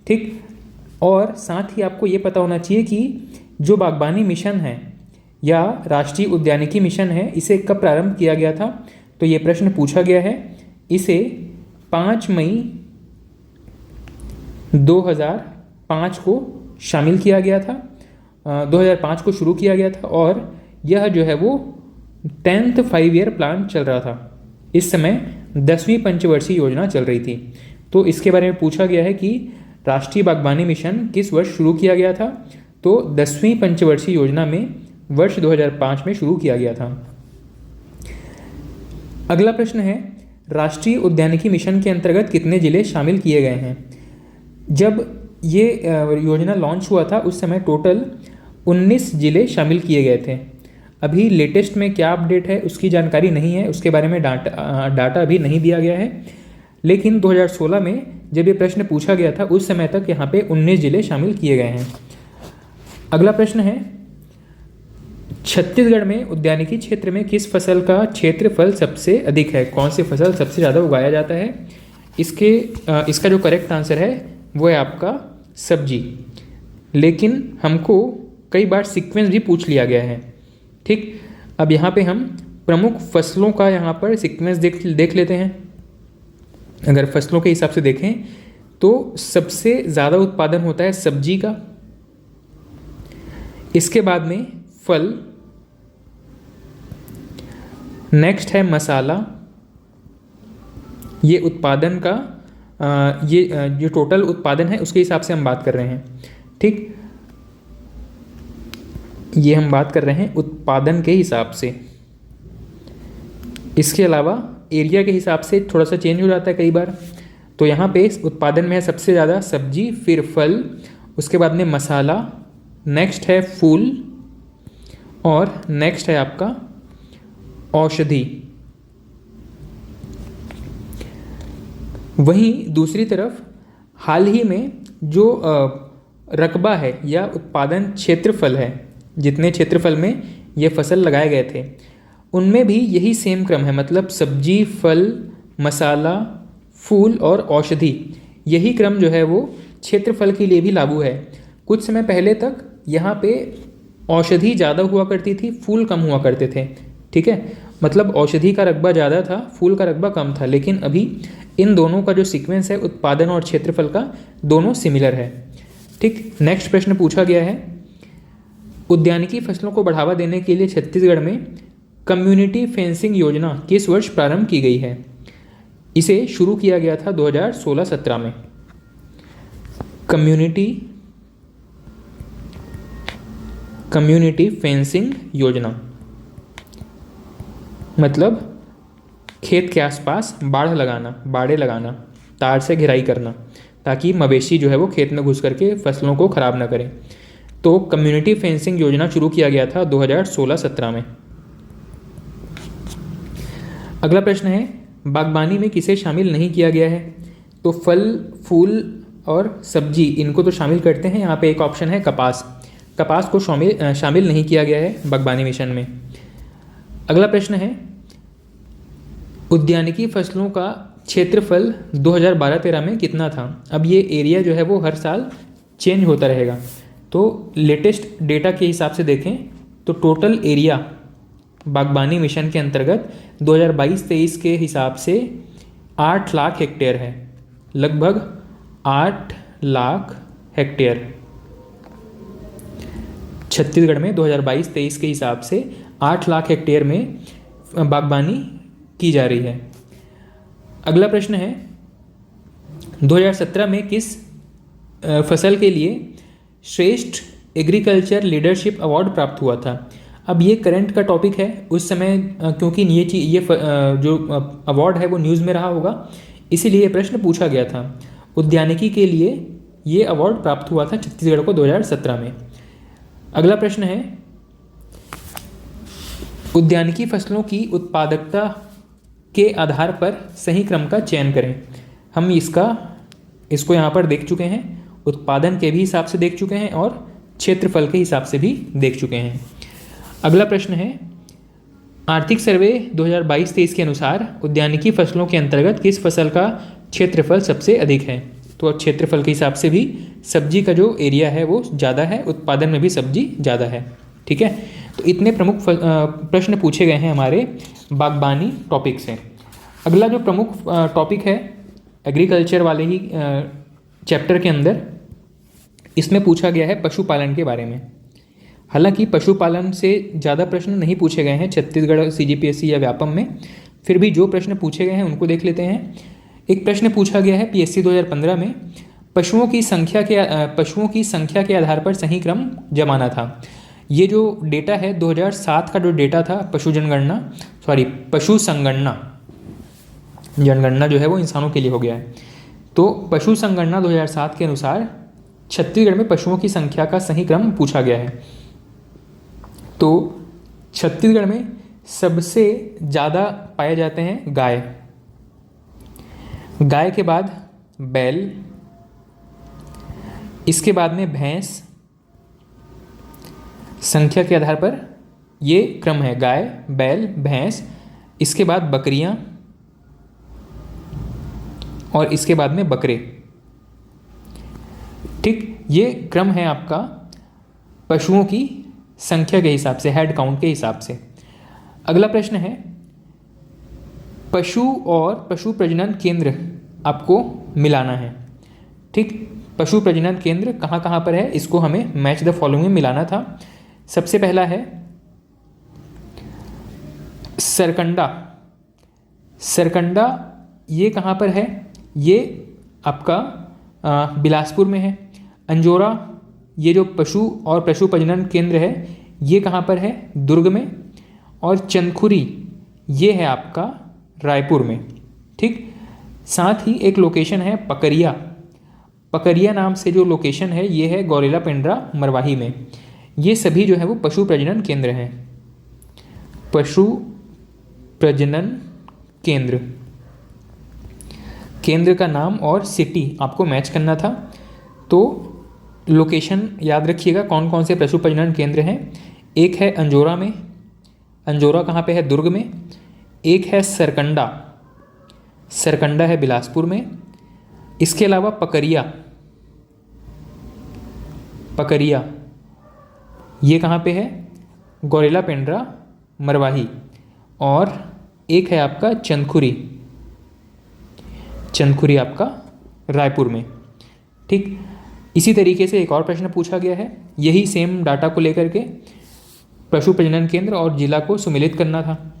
ठीक, और साथ ही आपको ये पता होना चाहिए कि जो बागबानी मिशन है या राष्ट्रीय उद्यानिकी मिशन है इसे कब प्रारंभ किया गया था, तो ये प्रश्न पूछा गया है। इसे 5 मई 2005 को शामिल किया गया था, 2005 को शुरू किया गया था और यह जो है वो 10th 5 ईयर प्लान चल रहा था। इस समय 10वीं पंचवर्षीय योजना चल रही थी। तो इसके बारे में पूछा गया है कि राष्ट्रीय बागबानी मिशन किस वर्ष शुरू किया गया था, तो 10वीं पंचवर्षीय योजना में वर्ष 2005 में शुरू किया गया था। अगला प्रश्न है, राष्ट्रीय उद्यानिकी मिशन के अंतर्गत कितने जिले शामिल किए गए हैं। जब ये योजना लॉन्च हुआ था उस समय टोटल 19 जिले शामिल किए गए थे। अभी लेटेस्ट में क्या अपडेट है उसकी जानकारी नहीं है, उसके बारे में डाटा अभी नहीं दिया गया है, लेकिन 2016 में जब ये प्रश्न पूछा गया था उस समय तक यहाँ पे 19 जिले शामिल किए गए हैं। अगला प्रश्न है, छत्तीसगढ़ में उद्यानिकी क्षेत्र में किस फसल का क्षेत्रफल सबसे अधिक है? कौन सी फसल सबसे ज़्यादा उगाया जाता है? इसका जो करेक्ट आंसर है वो है आपका सब्जी। लेकिन हमको कई बार सीक्वेंस भी पूछ लिया गया है। ठीक, अब यहाँ पे हम प्रमुख फसलों का यहाँ पर सीक्वेंस देख लेते हैं। अगर फसलों के हिसाब से देखें तो सबसे ज़्यादा उत्पादन होता है सब्जी का, इसके बाद में फल, नेक्स्ट है मसाला। ये उत्पादन का ये जो टोटल उत्पादन है उसके हिसाब से हम बात कर रहे हैं। ठीक, ये हम बात कर रहे हैं उत्पादन के हिसाब से। इसके अलावा एरिया के हिसाब से थोड़ा सा चेंज हो जाता है कई बार। तो यहाँ पे उत्पादन में है सबसे ज़्यादा सब्जी, फिर फल, उसके बाद में मसाला, नेक्स्ट है फूल और नेक्स्ट है आपका औषधि। वहीं दूसरी तरफ हाल ही में जो रकबा है या उत्पादन क्षेत्रफल है, जितने क्षेत्रफल में ये फसल लगाए गए थे, उनमें भी यही सेम क्रम है। मतलब सब्जी, फल, मसाला, फूल और औषधि, यही क्रम जो है वो क्षेत्रफल के लिए भी लागू है। कुछ समय पहले तक यहाँ पे औषधि ज़्यादा हुआ करती थी, फूल कम हुआ करते थे। ठीक है, मतलब औषधि का रकबा ज़्यादा था, फूल का रकबा कम था। लेकिन अभी इन दोनों का जो सीक्वेंस है उत्पादन और क्षेत्रफल का, दोनों सिमिलर है। ठीक, नेक्स्ट प्रश्न पूछा गया है, उद्यानिकी फसलों को बढ़ावा देने के लिए छत्तीसगढ़ में कम्युनिटी फेंसिंग योजना किस वर्ष प्रारंभ की गई है? इसे शुरू किया गया था 2016-17 में। कम्युनिटी फेंसिंग योजना मतलब खेत के आसपास बाड़े लगाना, तार से घेराई करना, ताकि मवेशी जो है वो खेत में घुस करके फसलों को ख़राब ना करें। तो कम्युनिटी फेंसिंग योजना शुरू किया गया था 2016-17 में। अगला प्रश्न है, बागवानी में किसे शामिल नहीं किया गया है? तो फल, फूल और सब्जी, इनको तो शामिल करते हैं। यहाँ पे एक ऑप्शन है कपास। कपास को शामिल नहीं किया गया है बागवानी मिशन में। अगला प्रश्न है, उद्यानिकी फसलों का क्षेत्रफल 2012-13 में कितना था? अब ये एरिया जो है वो हर साल चेंज होता रहेगा। तो लेटेस्ट डेटा के हिसाब से देखें तो टोटल एरिया बागवानी मिशन के अंतर्गत 2022-23 के हिसाब से 8 लाख हेक्टेयर है। लगभग 8 लाख हेक्टेयर छत्तीसगढ़ में 2022-23 के हिसाब से 8 लाख हेक्टेयर में बागवानी की जा रही है। अगला प्रश्न है, 2017 में किस फसल के लिए श्रेष्ठ एग्रीकल्चर लीडरशिप अवार्ड प्राप्त हुआ था? अब ये करंट का टॉपिक है। उस समय क्योंकि ये जो अवार्ड है वो न्यूज़ में रहा होगा, इसीलिए ये प्रश्न पूछा गया था। उद्यानिकी के लिए ये अवार्ड प्राप्त हुआ था छत्तीसगढ़ को 2017 में। अगला प्रश्न है, उद्यानिकी फसलों की उत्पादकता के आधार पर सही क्रम का चयन करें। हम इसको यहाँ पर देख चुके हैं, उत्पादन के भी हिसाब से देख चुके हैं और क्षेत्रफल के हिसाब से भी देख चुके हैं। अगला प्रश्न है, आर्थिक सर्वे 2022-23 के अनुसार उद्यानिकी फसलों के अंतर्गत किस फसल का क्षेत्रफल सबसे अधिक है? तो क्षेत्रफल के हिसाब से भी सब्जी का जो एरिया है वो ज़्यादा है, उत्पादन में भी सब्जी ज़्यादा है। ठीक है, तो इतने प्रमुख प्रश्न पूछे गए हैं हमारे बागबानी टॉपिक से। अगला जो प्रमुख टॉपिक है एग्रीकल्चर वाले ही चैप्टर के अंदर, इसमें पूछा गया है पशुपालन के बारे में। हालांकि पशुपालन से ज़्यादा प्रश्न नहीं पूछे गए हैं छत्तीसगढ़ सीजीपीएससी या व्यापम में, फिर भी जो प्रश्न पूछे गए हैं उनको देख लेते हैं। एक प्रश्न पूछा गया है पीएससी 2015 में, पशुओं की संख्या के आधार पर सही क्रम जमाना था। ये जो डेटा है 2007 का जो डेटा था पशु संगणना, जनगणना जो है वो इंसानों के लिए हो गया है। तो पशु संगणना 2007 के अनुसार छत्तीसगढ़ में पशुओं की संख्या का सही क्रम पूछा गया है। तो छत्तीसगढ़ में सबसे ज़्यादा पाए जाते हैं गाय के बाद बैल, इसके बाद में भैंस, संख्या के आधार पर ये क्रम है, गाय, बैल, भैंस, इसके बाद बकरियां और इसके बाद में बकरे। ठीक, ये क्रम है आपका पशुओं की संख्या के हिसाब से, हेड काउंट के हिसाब से। अगला प्रश्न है, पशु और पशु प्रजनन केंद्र आपको मिलाना है। ठीक, पशु प्रजनन केंद्र कहाँ कहाँ पर है, इसको हमें मैच द फॉलोइंग में मिलाना था। सबसे पहला है सरकंडा। सरकंडा ये कहाँ पर है, ये आपका बिलासपुर में है। अंजोरा, ये जो पशु और पशु प्रजनन केंद्र है, ये कहाँ पर है, दुर्ग में। और चंदखुरी ये है आपका रायपुर में। ठीक, साथ ही एक लोकेशन है पकरिया। पकरिया नाम से जो लोकेशन है ये है गौरेला पेंड्रा मरवाही में। ये सभी जो है वो पशु प्रजनन केंद्र हैं। पशु प्रजनन केंद्र, केंद्र का नाम और सिटी आपको मैच करना था। तो लोकेशन याद रखिएगा कौन कौन से पशु प्रजनन केंद्र हैं। एक है अंजोरा में, अंजोरा कहाँ पे है, दुर्ग में। एक है सरकंडा, सरकंडा है बिलासपुर में। इसके अलावा पकरिया, पकरिया ये कहाँ पे है, गौरेला पेंड्रा मरवाही। और एक है आपका चंदखुरी, चंदखुरी आपका रायपुर में। ठीक, इसी तरीके से एक और प्रश्न पूछा गया है, यही सेम डाटा को लेकर के पशु प्रजनन केंद्र और जिला को सुमेलित करना था।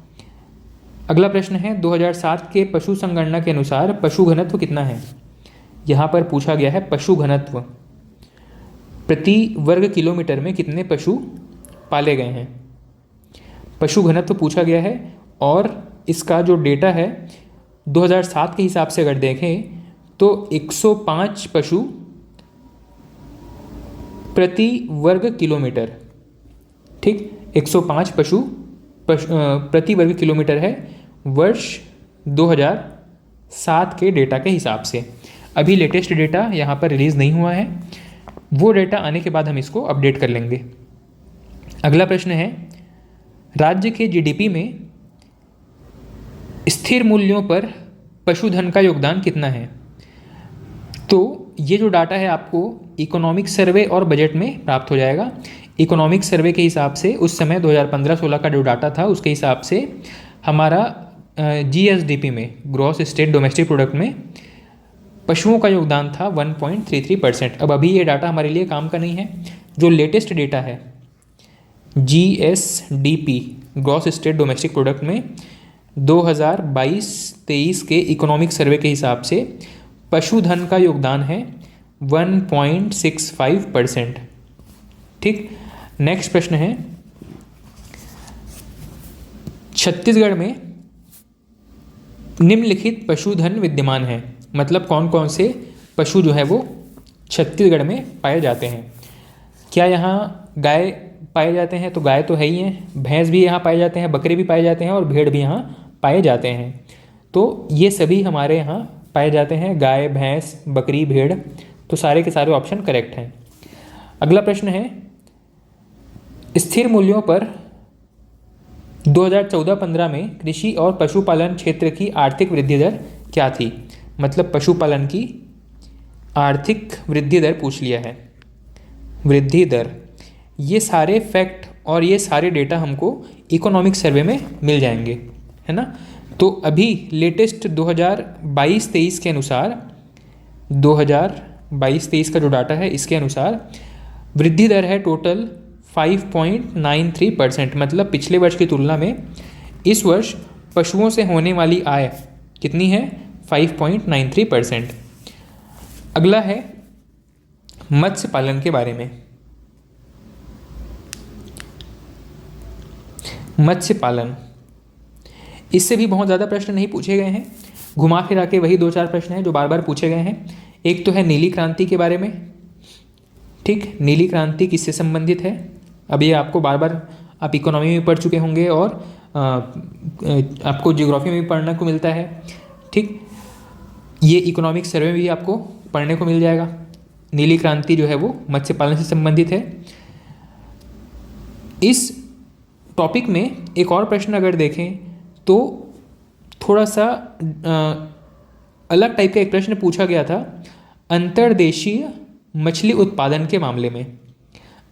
अगला प्रश्न है, 2007 के पशु संगणना के अनुसार पशु घनत्व कितना है। यहाँ पर पूछा गया है पशु घनत्व, प्रति वर्ग किलोमीटर में कितने पशु पाले गए हैं, पशु घनत्व पूछा गया है। और इसका जो डेटा है 2007 के हिसाब से अगर देखें तो 105 पशु प्रति वर्ग किलोमीटर। ठीक, 105 पशु प्रति वर्ग किलोमीटर है वर्ष 2007 के डेटा के हिसाब से। अभी लेटेस्ट डेटा यहाँ पर रिलीज़ नहीं हुआ है, वो डेटा आने के बाद हम इसको अपडेट कर लेंगे। अगला प्रश्न है, राज्य के जीडीपी में स्थिर मूल्यों पर पशुधन का योगदान कितना है। तो ये जो डाटा है आपको इकोनॉमिक सर्वे और बजट में प्राप्त हो जाएगा। इकोनॉमिक सर्वे के हिसाब से उस समय 2015-16 का जो डाटा था उसके हिसाब से हमारा जीएसडीपी में, ग्रॉस स्टेट डोमेस्टिक प्रोडक्ट में पशुओं का योगदान था 1.33%। अब अभी ये डाटा हमारे लिए काम का नहीं है। जो लेटेस्ट डेटा है GSDP, gross state domestic product में 2022-23 के इकोनॉमिक सर्वे के हिसाब से पशुधन का योगदान है 1.65%। ठीक, नेक्स्ट प्रश्न है, छत्तीसगढ़ में निम्नलिखित पशुधन विद्यमान है। मतलब कौन कौन से पशु जो है वो छत्तीसगढ़ में पाए जाते हैं। क्या यहाँ गाय पाए जाते हैं, तो गाय तो है ही हैं, भैंस भी यहाँ पाए जाते हैं, बकरे भी पाए जाते हैं और भेड़ भी यहाँ पाए जाते हैं। तो ये सभी हमारे यहाँ पाए जाते हैं, गाय, भैंस, बकरी, भेड़। तो सारे के सारे ऑप्शन करेक्ट हैं। अगला प्रश्न है, स्थिर मूल्यों पर 2014-15 में कृषि और पशुपालन क्षेत्र की आर्थिक वृद्धि दर क्या थी। मतलब पशुपालन की आर्थिक वृद्धि दर पूछ लिया है, वृद्धि दर। ये सारे फैक्ट और ये सारे डेटा हमको इकोनॉमिक सर्वे में मिल जाएंगे, है ना। तो अभी लेटेस्ट 2022-23 के अनुसार, 2022-23 का जो डाटा है इसके अनुसार वृद्धि दर है टोटल 5.93%। मतलब पिछले वर्ष की तुलना में इस वर्ष पशुओं से होने वाली आय कितनी है, 5.93%। अगला है मत्स्य पालन के बारे में। मत्स्य पालन, इससे भी बहुत ज़्यादा प्रश्न नहीं पूछे गए हैं, घुमा फिरा के वही 2-4 प्रश्न हैं जो बार बार पूछे गए हैं। एक तो है नीली क्रांति के बारे में। ठीक, नीली क्रांति किससे संबंधित है। अब ये आपको बार बार, आप इकोनॉमी में पढ़ चुके होंगे और आपको ज्योग्राफी में भी पढ़ने को मिलता है। ठीक, ये इकोनॉमिक सर्वे में भी आपको पढ़ने को मिल जाएगा। नीली क्रांति जो है वो मत्स्य पालन से संबंधित है। इस टॉपिक में एक और प्रश्न अगर देखें तो थोड़ा सा अलग टाइप का एक प्रश्न पूछा गया था अंतर्देशीय मछली उत्पादन के मामले में।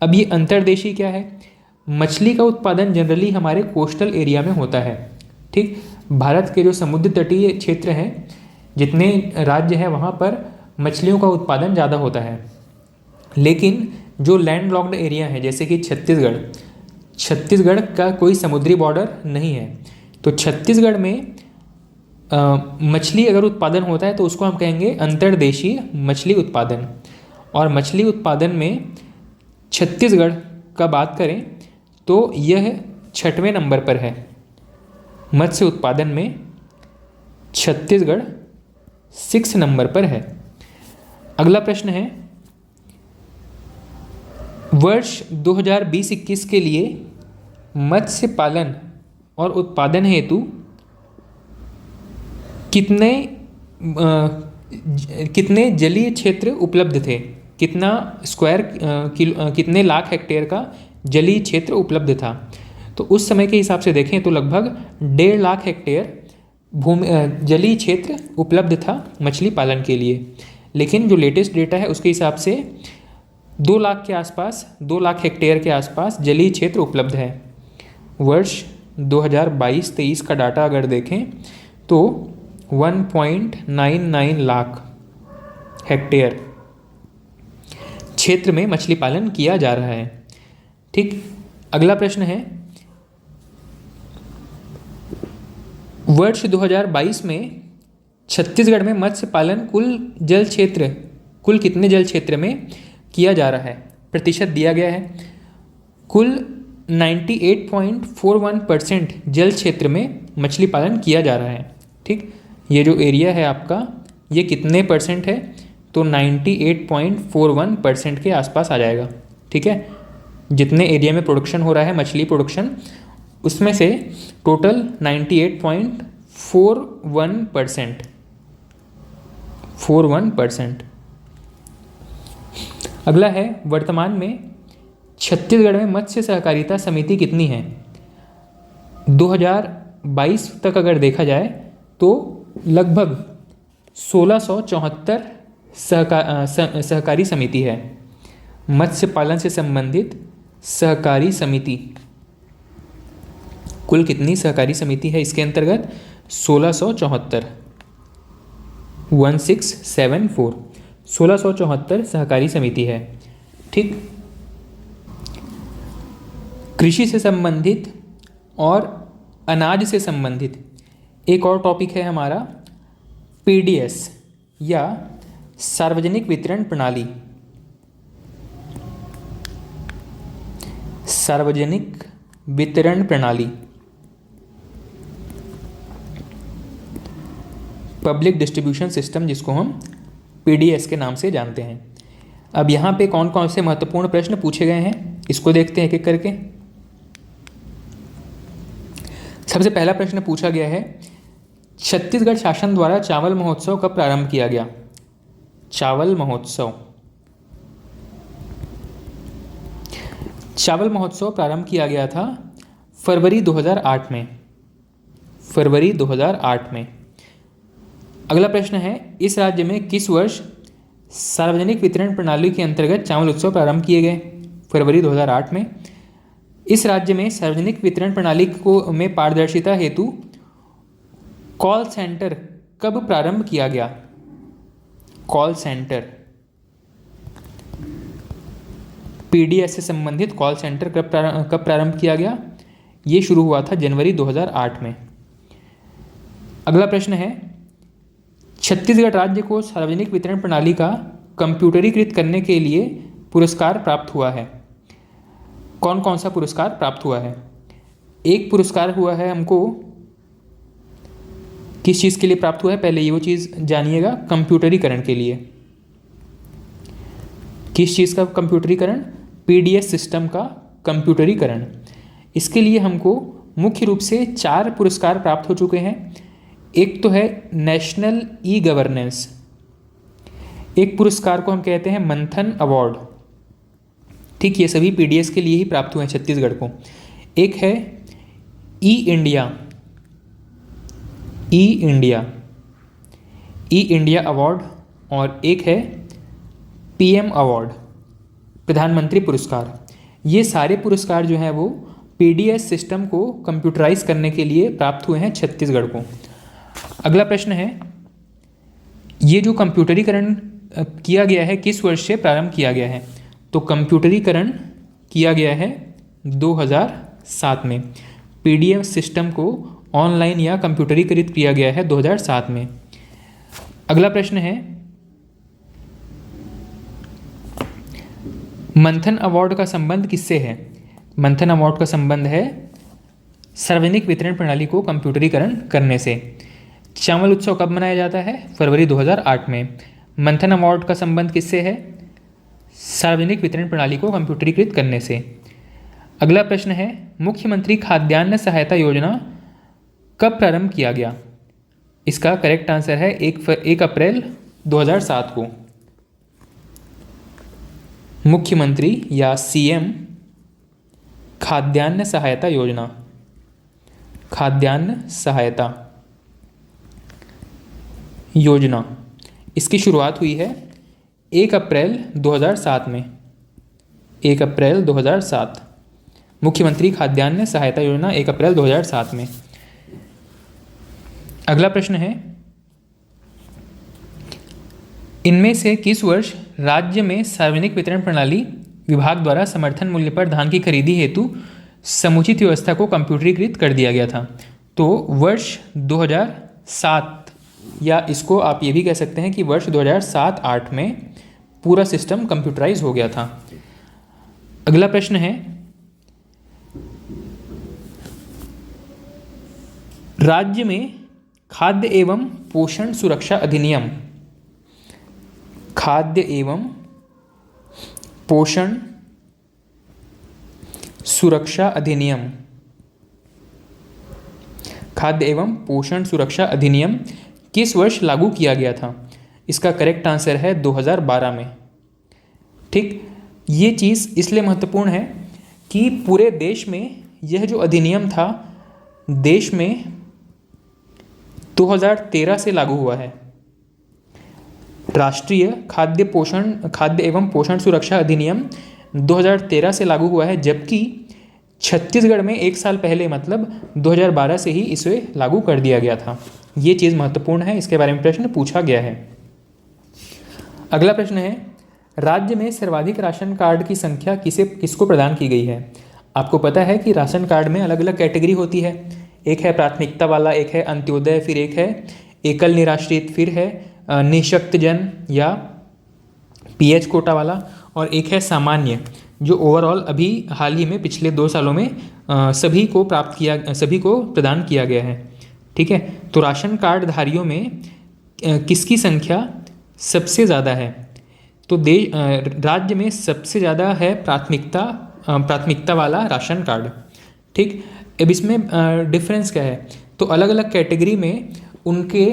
अब ये अंतर्देशीय क्या है? मछली का उत्पादन जनरली हमारे कोस्टल एरिया में होता है, ठीक। भारत के जो समुद्र तटीय क्षेत्र हैं, जितने राज्य हैं, वहाँ पर मछलियों का उत्पादन ज़्यादा होता है। लेकिन जो लैंड लॉक्ड एरिया है जैसे कि छत्तीसगढ़ का कोई समुद्री बॉर्डर नहीं है, तो छत्तीसगढ़ में मछली अगर उत्पादन होता है तो उसको हम कहेंगे अंतर्देशीय मछली उत्पादन। और मछली उत्पादन में छत्तीसगढ़ का बात करें तो यह 6वें नंबर पर है। मत्स्य उत्पादन में छत्तीसगढ़ 6 नंबर पर है। अगला प्रश्न है, वर्ष 2020-21 के लिए मत्स्य पालन और उत्पादन हेतु कितने जलीय क्षेत्र उपलब्ध थे? कितने लाख हेक्टेयर का जलीय क्षेत्र उपलब्ध था? तो उस समय के हिसाब से देखें तो लगभग 1.5 लाख हेक्टेयर जलीय क्षेत्र उपलब्ध था मछली पालन के लिए। लेकिन जो लेटेस्ट डेटा है उसके हिसाब से 2 लाख के आसपास, 2 लाख हेक्टेयर के आसपास जलीय क्षेत्र उपलब्ध है। वर्ष 2022-23 का डाटा अगर देखें तो 1.99 लाख हेक्टेयर क्षेत्र में मछली पालन किया जा रहा है, ठीक। अगला प्रश्न है, वर्ष 2022 में छत्तीसगढ़ में मत्स्य पालन कुल कितने जल क्षेत्र में किया जा रहा है? प्रतिशत दिया गया है। कुल 98.41% जल क्षेत्र में मछली पालन किया जा रहा है, ठीक। ये जो एरिया है आपका, ये कितने परसेंट है? तो 98.41% के आसपास आ जाएगा, ठीक है। जितने एरिया में प्रोडक्शन हो रहा है मछली प्रोडक्शन, उसमें से टोटल 98.41%। अगला है, वर्तमान में छत्तीसगढ़ में मत्स्य सहकारिता समिति कितनी है? 2022 तक अगर देखा जाए तो लगभग 1674 सहकारी समिति है। मत्स्य पालन से संबंधित सहकारी समिति, कुल कितनी सहकारी समिति है इसके अंतर्गत? 1674 1674 सहकारी समिति है, ठीक। कृषि से संबंधित और अनाज से संबंधित एक और टॉपिक है हमारा पीडीएस या सार्वजनिक वितरण प्रणाली। सार्वजनिक वितरण प्रणाली, पब्लिक डिस्ट्रीब्यूशन सिस्टम, जिसको हम पीडीएस के नाम से जानते हैं। अब यहाँ पे कौन कौन से महत्वपूर्ण प्रश्न पूछे गए हैं इसको देखते हैं एक एक करके। सबसे पहला प्रश्न पूछा गया है, छत्तीसगढ़ शासन द्वारा चावल महोत्सव कब प्रारंभ किया गया? चावल महोत्सव प्रारंभ किया गया था फरवरी 2008 में। अगला प्रश्न है, इस राज्य में किस वर्ष सार्वजनिक वितरण प्रणाली के अंतर्गत चावल उत्सव प्रारंभ किए गए? फरवरी 2008 में। इस राज्य में सार्वजनिक वितरण प्रणाली में पारदर्शिता हेतु कॉल सेंटर कब प्रारंभ किया गया? कॉल सेंटर, पीडीएस से संबंधित कॉल सेंटर कब प्रारंभ किया गया? ये शुरू हुआ था जनवरी 2008 में। अगला प्रश्न है, छत्तीसगढ़ राज्य को सार्वजनिक वितरण प्रणाली का कंप्यूटरीकृत करने के लिए पुरस्कार प्राप्त हुआ है। कौन कौन सा पुरस्कार प्राप्त हुआ है? एक पुरस्कार हुआ है हमको, किस चीज़ के लिए प्राप्त हुआ है पहले ये वो चीज़ जानिएगा, कंप्यूटरीकरण के लिए। किस चीज़ का कंप्यूटरीकरण? पीडीएस सिस्टम का कंप्यूटरीकरण। इसके लिए हमको मुख्य रूप से 4 पुरस्कार प्राप्त हो चुके हैं। एक तो है नेशनल ई गवर्नेंस, एक पुरस्कार को हम कहते हैं मंथन अवार्ड, ठीक। ये सभी पीडीएस के लिए ही प्राप्त हुए हैं छत्तीसगढ़ को। एक है ई इंडिया ई इंडिया ई इंडिया अवार्ड और एक है पीएम अवार्ड, प्रधानमंत्री पुरस्कार। ये सारे पुरस्कार जो हैं वो पीडीएस सिस्टम को कंप्यूटराइज करने के लिए प्राप्त हुए हैं छत्तीसगढ़ को। अगला प्रश्न है, ये जो कंप्यूटरीकरण किया गया है किस वर्ष से प्रारंभ किया गया है? तो कंप्यूटरीकरण किया गया है 2007 में। पीडीएफ सिस्टम को ऑनलाइन या कंप्यूटरीकृत किया गया है 2007 में। अगला प्रश्न है, मंथन अवार्ड का संबंध किससे है? मंथन अवार्ड का संबंध है सार्वजनिक वितरण प्रणाली को कंप्यूटरीकरण करने से। चावल उत्सव कब मनाया जाता है? फरवरी 2008 में। मंथन अवार्ड का संबंध किससे है? सार्वजनिक वितरण प्रणाली को कंप्यूटरीकृत करने से। अगला प्रश्न है, मुख्यमंत्री खाद्यान्न सहायता योजना कब प्रारंभ किया गया? इसका करेक्ट आंसर है 1 अप्रैल 2007 को। मुख्यमंत्री या सीएम खाद्यान्न सहायता योजना, खाद्यान्न सहायता योजना, इसकी शुरुआत हुई है 1 अप्रैल 2007 में। 1 अप्रैल 2007 मुख्यमंत्री खाद्यान्न सहायता योजना 1 अप्रैल 2007 में। अगला प्रश्न है, इनमें से किस वर्ष राज्य में सार्वजनिक वितरण प्रणाली विभाग द्वारा समर्थन मूल्य पर धान की खरीदी हेतु समुचित व्यवस्था को कंप्यूटरीकृत कर दिया गया था? तो वर्ष 2007, या इसको आप ये भी कह सकते हैं कि वर्ष 2007-08 में पूरा सिस्टम कंप्यूटराइज हो गया था। अगला प्रश्न है, राज्य में खाद्य एवं पोषण सुरक्षा अधिनियम, खाद्य एवं पोषण सुरक्षा अधिनियम, खाद्य एवं पोषण सुरक्षा अधिनियम किस वर्ष लागू किया गया था? इसका करेक्ट आंसर है 2012 में। ठीक, ये चीज़ इसलिए महत्वपूर्ण है कि पूरे देश में यह जो अधिनियम था देश में 2013 से लागू हुआ है। राष्ट्रीय खाद्य एवं पोषण सुरक्षा अधिनियम 2013 से लागू हुआ है, जबकि छत्तीसगढ़ में 1 साल पहले मतलब 2012 से ही इसे लागू कर दिया गया था। ये चीज़ महत्वपूर्ण है, इसके बारे में प्रश्न पूछा गया है। अगला प्रश्न है, राज्य में सर्वाधिक राशन कार्ड की संख्या किसको प्रदान की गई है? आपको पता है कि राशन कार्ड में अलग अलग कैटेगरी होती है। एक है प्राथमिकता वाला, एक है अंत्योदय, फिर एक है एकल निराश्रित, फिर है निःशक्त जन या पीएच कोटा वाला, और एक है सामान्य, जो ओवरऑल अभी हाल ही में पिछले 2 सालों में सभी को प्रदान किया गया है। ठीक है, तो राशन कार्ड धारियों में किसकी संख्या सबसे ज़्यादा है? तो राज्य में सबसे ज़्यादा है प्राथमिकता वाला राशन कार्ड। ठीक, अब इसमें डिफरेंस क्या है? तो अलग अलग कैटेगरी में उनके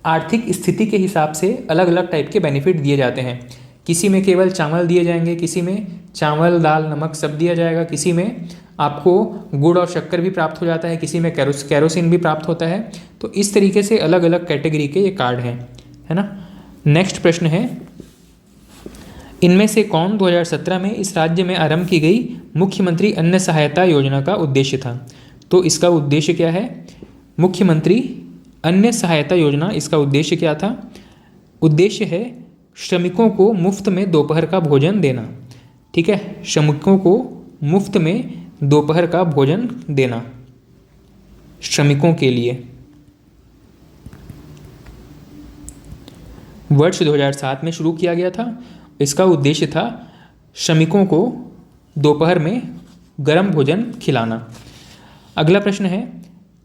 आर्थिक स्थिति के हिसाब से अलग अलग टाइप के बेनिफिट दिए जाते हैं। किसी में केवल चावल दिए जाएंगे, किसी में चावल दाल नमक सब दिया जाएगा, किसी में आपको गुड़ और शक्कर भी प्राप्त हो जाता है, किसी में कैरोसिन भी प्राप्त होता है। तो इस तरीके से अलग अलग कैटेगरी के ये कार्ड हैं, है ना। नेक्स्ट प्रश्न है, इनमें से कौन 2017 में इस राज्य में आरंभ की गई मुख्यमंत्री अन्न सहायता योजना का उद्देश्य था? तो इसका उद्देश्य क्या है? मुख्यमंत्री अन्न सहायता योजना, इसका उद्देश्य क्या था? उद्देश्य है श्रमिकों को मुफ्त में दोपहर का भोजन देना। ठीक है, श्रमिकों को मुफ्त में दोपहर का भोजन देना श्रमिकों के लिए। वर्ष 2007 में शुरू किया गया था। इसका उद्देश्य था श्रमिकों को दोपहर में गर्म भोजन खिलाना। अगला प्रश्न है,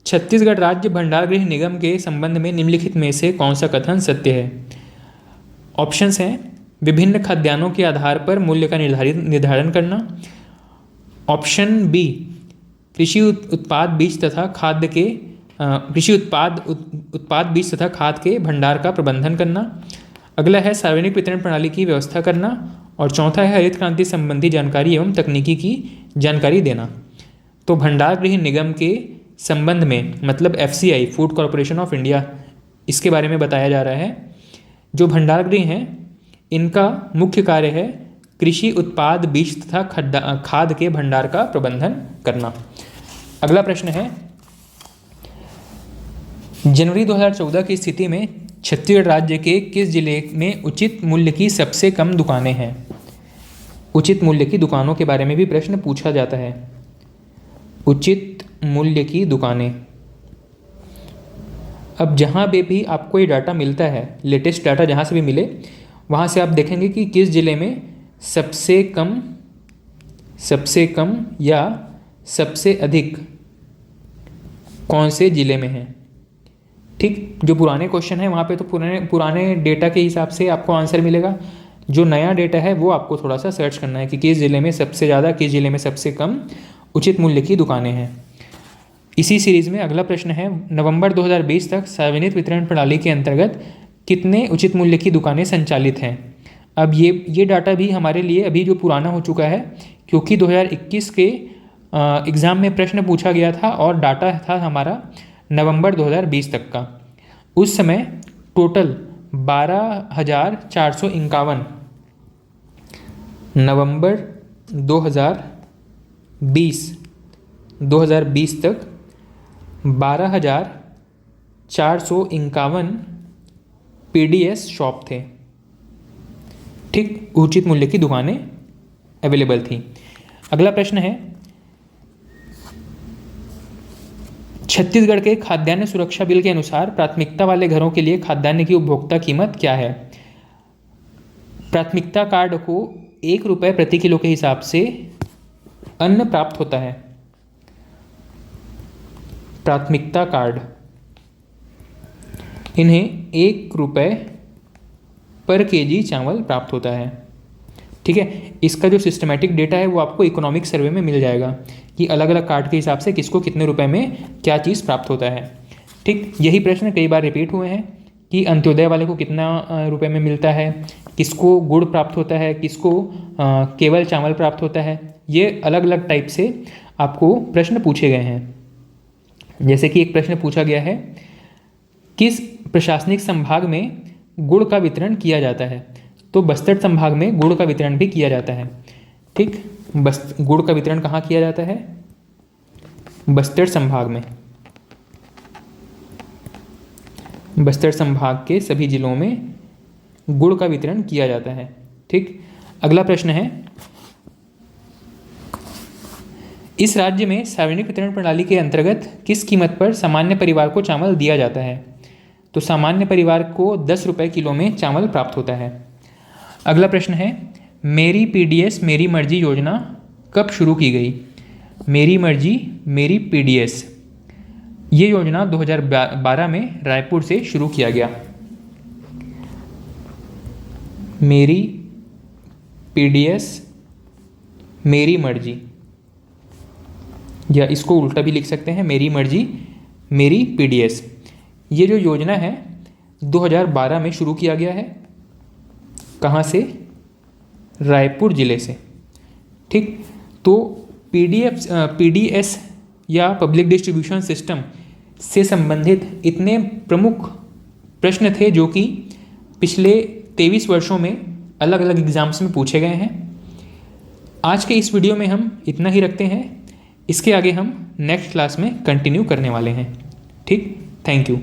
छत्तीसगढ़ राज्य भंडार गृह निगम के संबंध में निम्नलिखित में से कौन सा कथन सत्य है? ऑप्शंस हैं, विभिन्न खाद्यान्नों के आधार पर मूल्य का निर्धारण करना। ऑप्शन बी, कृषि उत्पाद बीज तथा खाद्य के उत्पाद बीज तथा खाद के भंडार का प्रबंधन करना। अगला है सार्वजनिक वितरण प्रणाली की व्यवस्था करना। और चौथा है हरित क्रांति संबंधी जानकारी एवं तकनीकी की जानकारी देना। तो भंडार गृह निगम के संबंध में, मतलब FCI, food corporation of India, इसके बारे में बताया जा रहा है। जो भंडार गृह हैं इनका मुख्य कार्य है कृषि उत्पाद, बीज तथा खाद के भंडार का प्रबंधन करना। अगला प्रश्न है, जनवरी 2014 की स्थिति में छत्तीसगढ़ राज्य के किस जिले में उचित मूल्य की सबसे कम दुकानें हैं? उचित मूल्य की दुकानों के बारे में भी प्रश्न पूछा जाता है। उचित मूल्य की दुकानें, अब जहाँ भी आपको ये डाटा मिलता है, लेटेस्ट डाटा जहाँ से भी मिले, वहाँ से आप देखेंगे कि किस जिले में सबसे कम या सबसे अधिक कौन से जिले में है। ठीक, जो पुराने क्वेश्चन है वहाँ पे तो पुराने डेटा के हिसाब से आपको आंसर मिलेगा। जो नया डेटा है वो आपको थोड़ा सा सर्च करना है कि किस जिले में सबसे ज़्यादा, किस जिले में सबसे कम उचित मूल्य की दुकानें हैं। इसी सीरीज़ में अगला प्रश्न है, नवंबर 2020 तक सार्वजनिक वितरण प्रणाली के अंतर्गत कितने उचित मूल्य की दुकानें संचालित हैं? अब ये डाटा भी हमारे लिए अभी जो पुराना हो चुका है, क्योंकि 2021 के एग्ज़ाम में प्रश्न पूछा गया था और डाटा था हमारा नवंबर 2020 तक का। उस समय टोटल 12,451, नवंबर 2020 तक 12,451 PDS शॉप थे। ठीक, उचित मूल्य की दुकानें अवेलेबल थी। अगला प्रश्न है, छत्तीसगढ़ के खाद्यान्न सुरक्षा बिल के अनुसार प्राथमिकता वाले घरों के लिए खाद्यान्न की उपभोक्ता कीमत क्या है? प्राथमिकता कार्ड को 1 रुपये प्रति किलो के हिसाब से अन्न प्राप्त होता है। प्राथमिकता कार्ड, इन्हें 1 रुपये पर केजी चावल प्राप्त होता है। ठीक है, इसका जो सिस्टमेटिक डेटा है वो आपको इकोनॉमिक सर्वे में मिल जाएगा कि अलग अलग कार्ड के हिसाब से किसको कितने रुपए में क्या चीज़ प्राप्त होता है। ठीक, यही प्रश्न कई बार रिपीट हुए हैं कि अंत्योदय वाले को कितना रुपए में मिलता है, किसको गुड़ प्राप्त होता है, किसको केवल चावल प्राप्त होता है। ये अलग अलग टाइप से आपको प्रश्न पूछे गए हैं। जैसे कि एक प्रश्न पूछा गया है, किस प्रशासनिक संभाग में गुड़ का वितरण किया जाता है? तो बस्तर संभाग में गुड़ का वितरण भी किया जाता है। ठीक, गुड़ का वितरण कहाँ किया जाता है? बस्तर संभाग में। बस्तर संभाग के सभी जिलों में गुड़ का वितरण किया जाता है। ठीक, अगला प्रश्न है, इस राज्य में सार्वजनिक वितरण प्रणाली के अंतर्गत किस कीमत पर सामान्य परिवार को चावल दिया जाता है? तो सामान्य परिवार को 10 रुपये किलो में चावल प्राप्त होता है। अगला प्रश्न है, मेरी PDS मेरी मर्जी योजना कब शुरू की गई? मेरी मर्जी मेरी PDS, ये योजना 2012 में रायपुर से शुरू किया गया। मेरी PDS मेरी मर्जी, या इसको उल्टा भी लिख सकते हैं, मेरी मर्जी मेरी PDS। ये जो योजना है 2012 में शुरू किया गया है। कहाँ से? रायपुर ज़िले से। ठीक, तो PDS या पब्लिक डिस्ट्रीब्यूशन सिस्टम से संबंधित इतने प्रमुख प्रश्न थे जो कि पिछले 23 वर्षों में अलग अलग एग्ज़ाम्स में पूछे गए हैं। आज के इस वीडियो में हम इतना ही रखते हैं। इसके आगे हम नेक्स्ट क्लास में कंटिन्यू करने वाले हैं। ठीक, थैंक यू।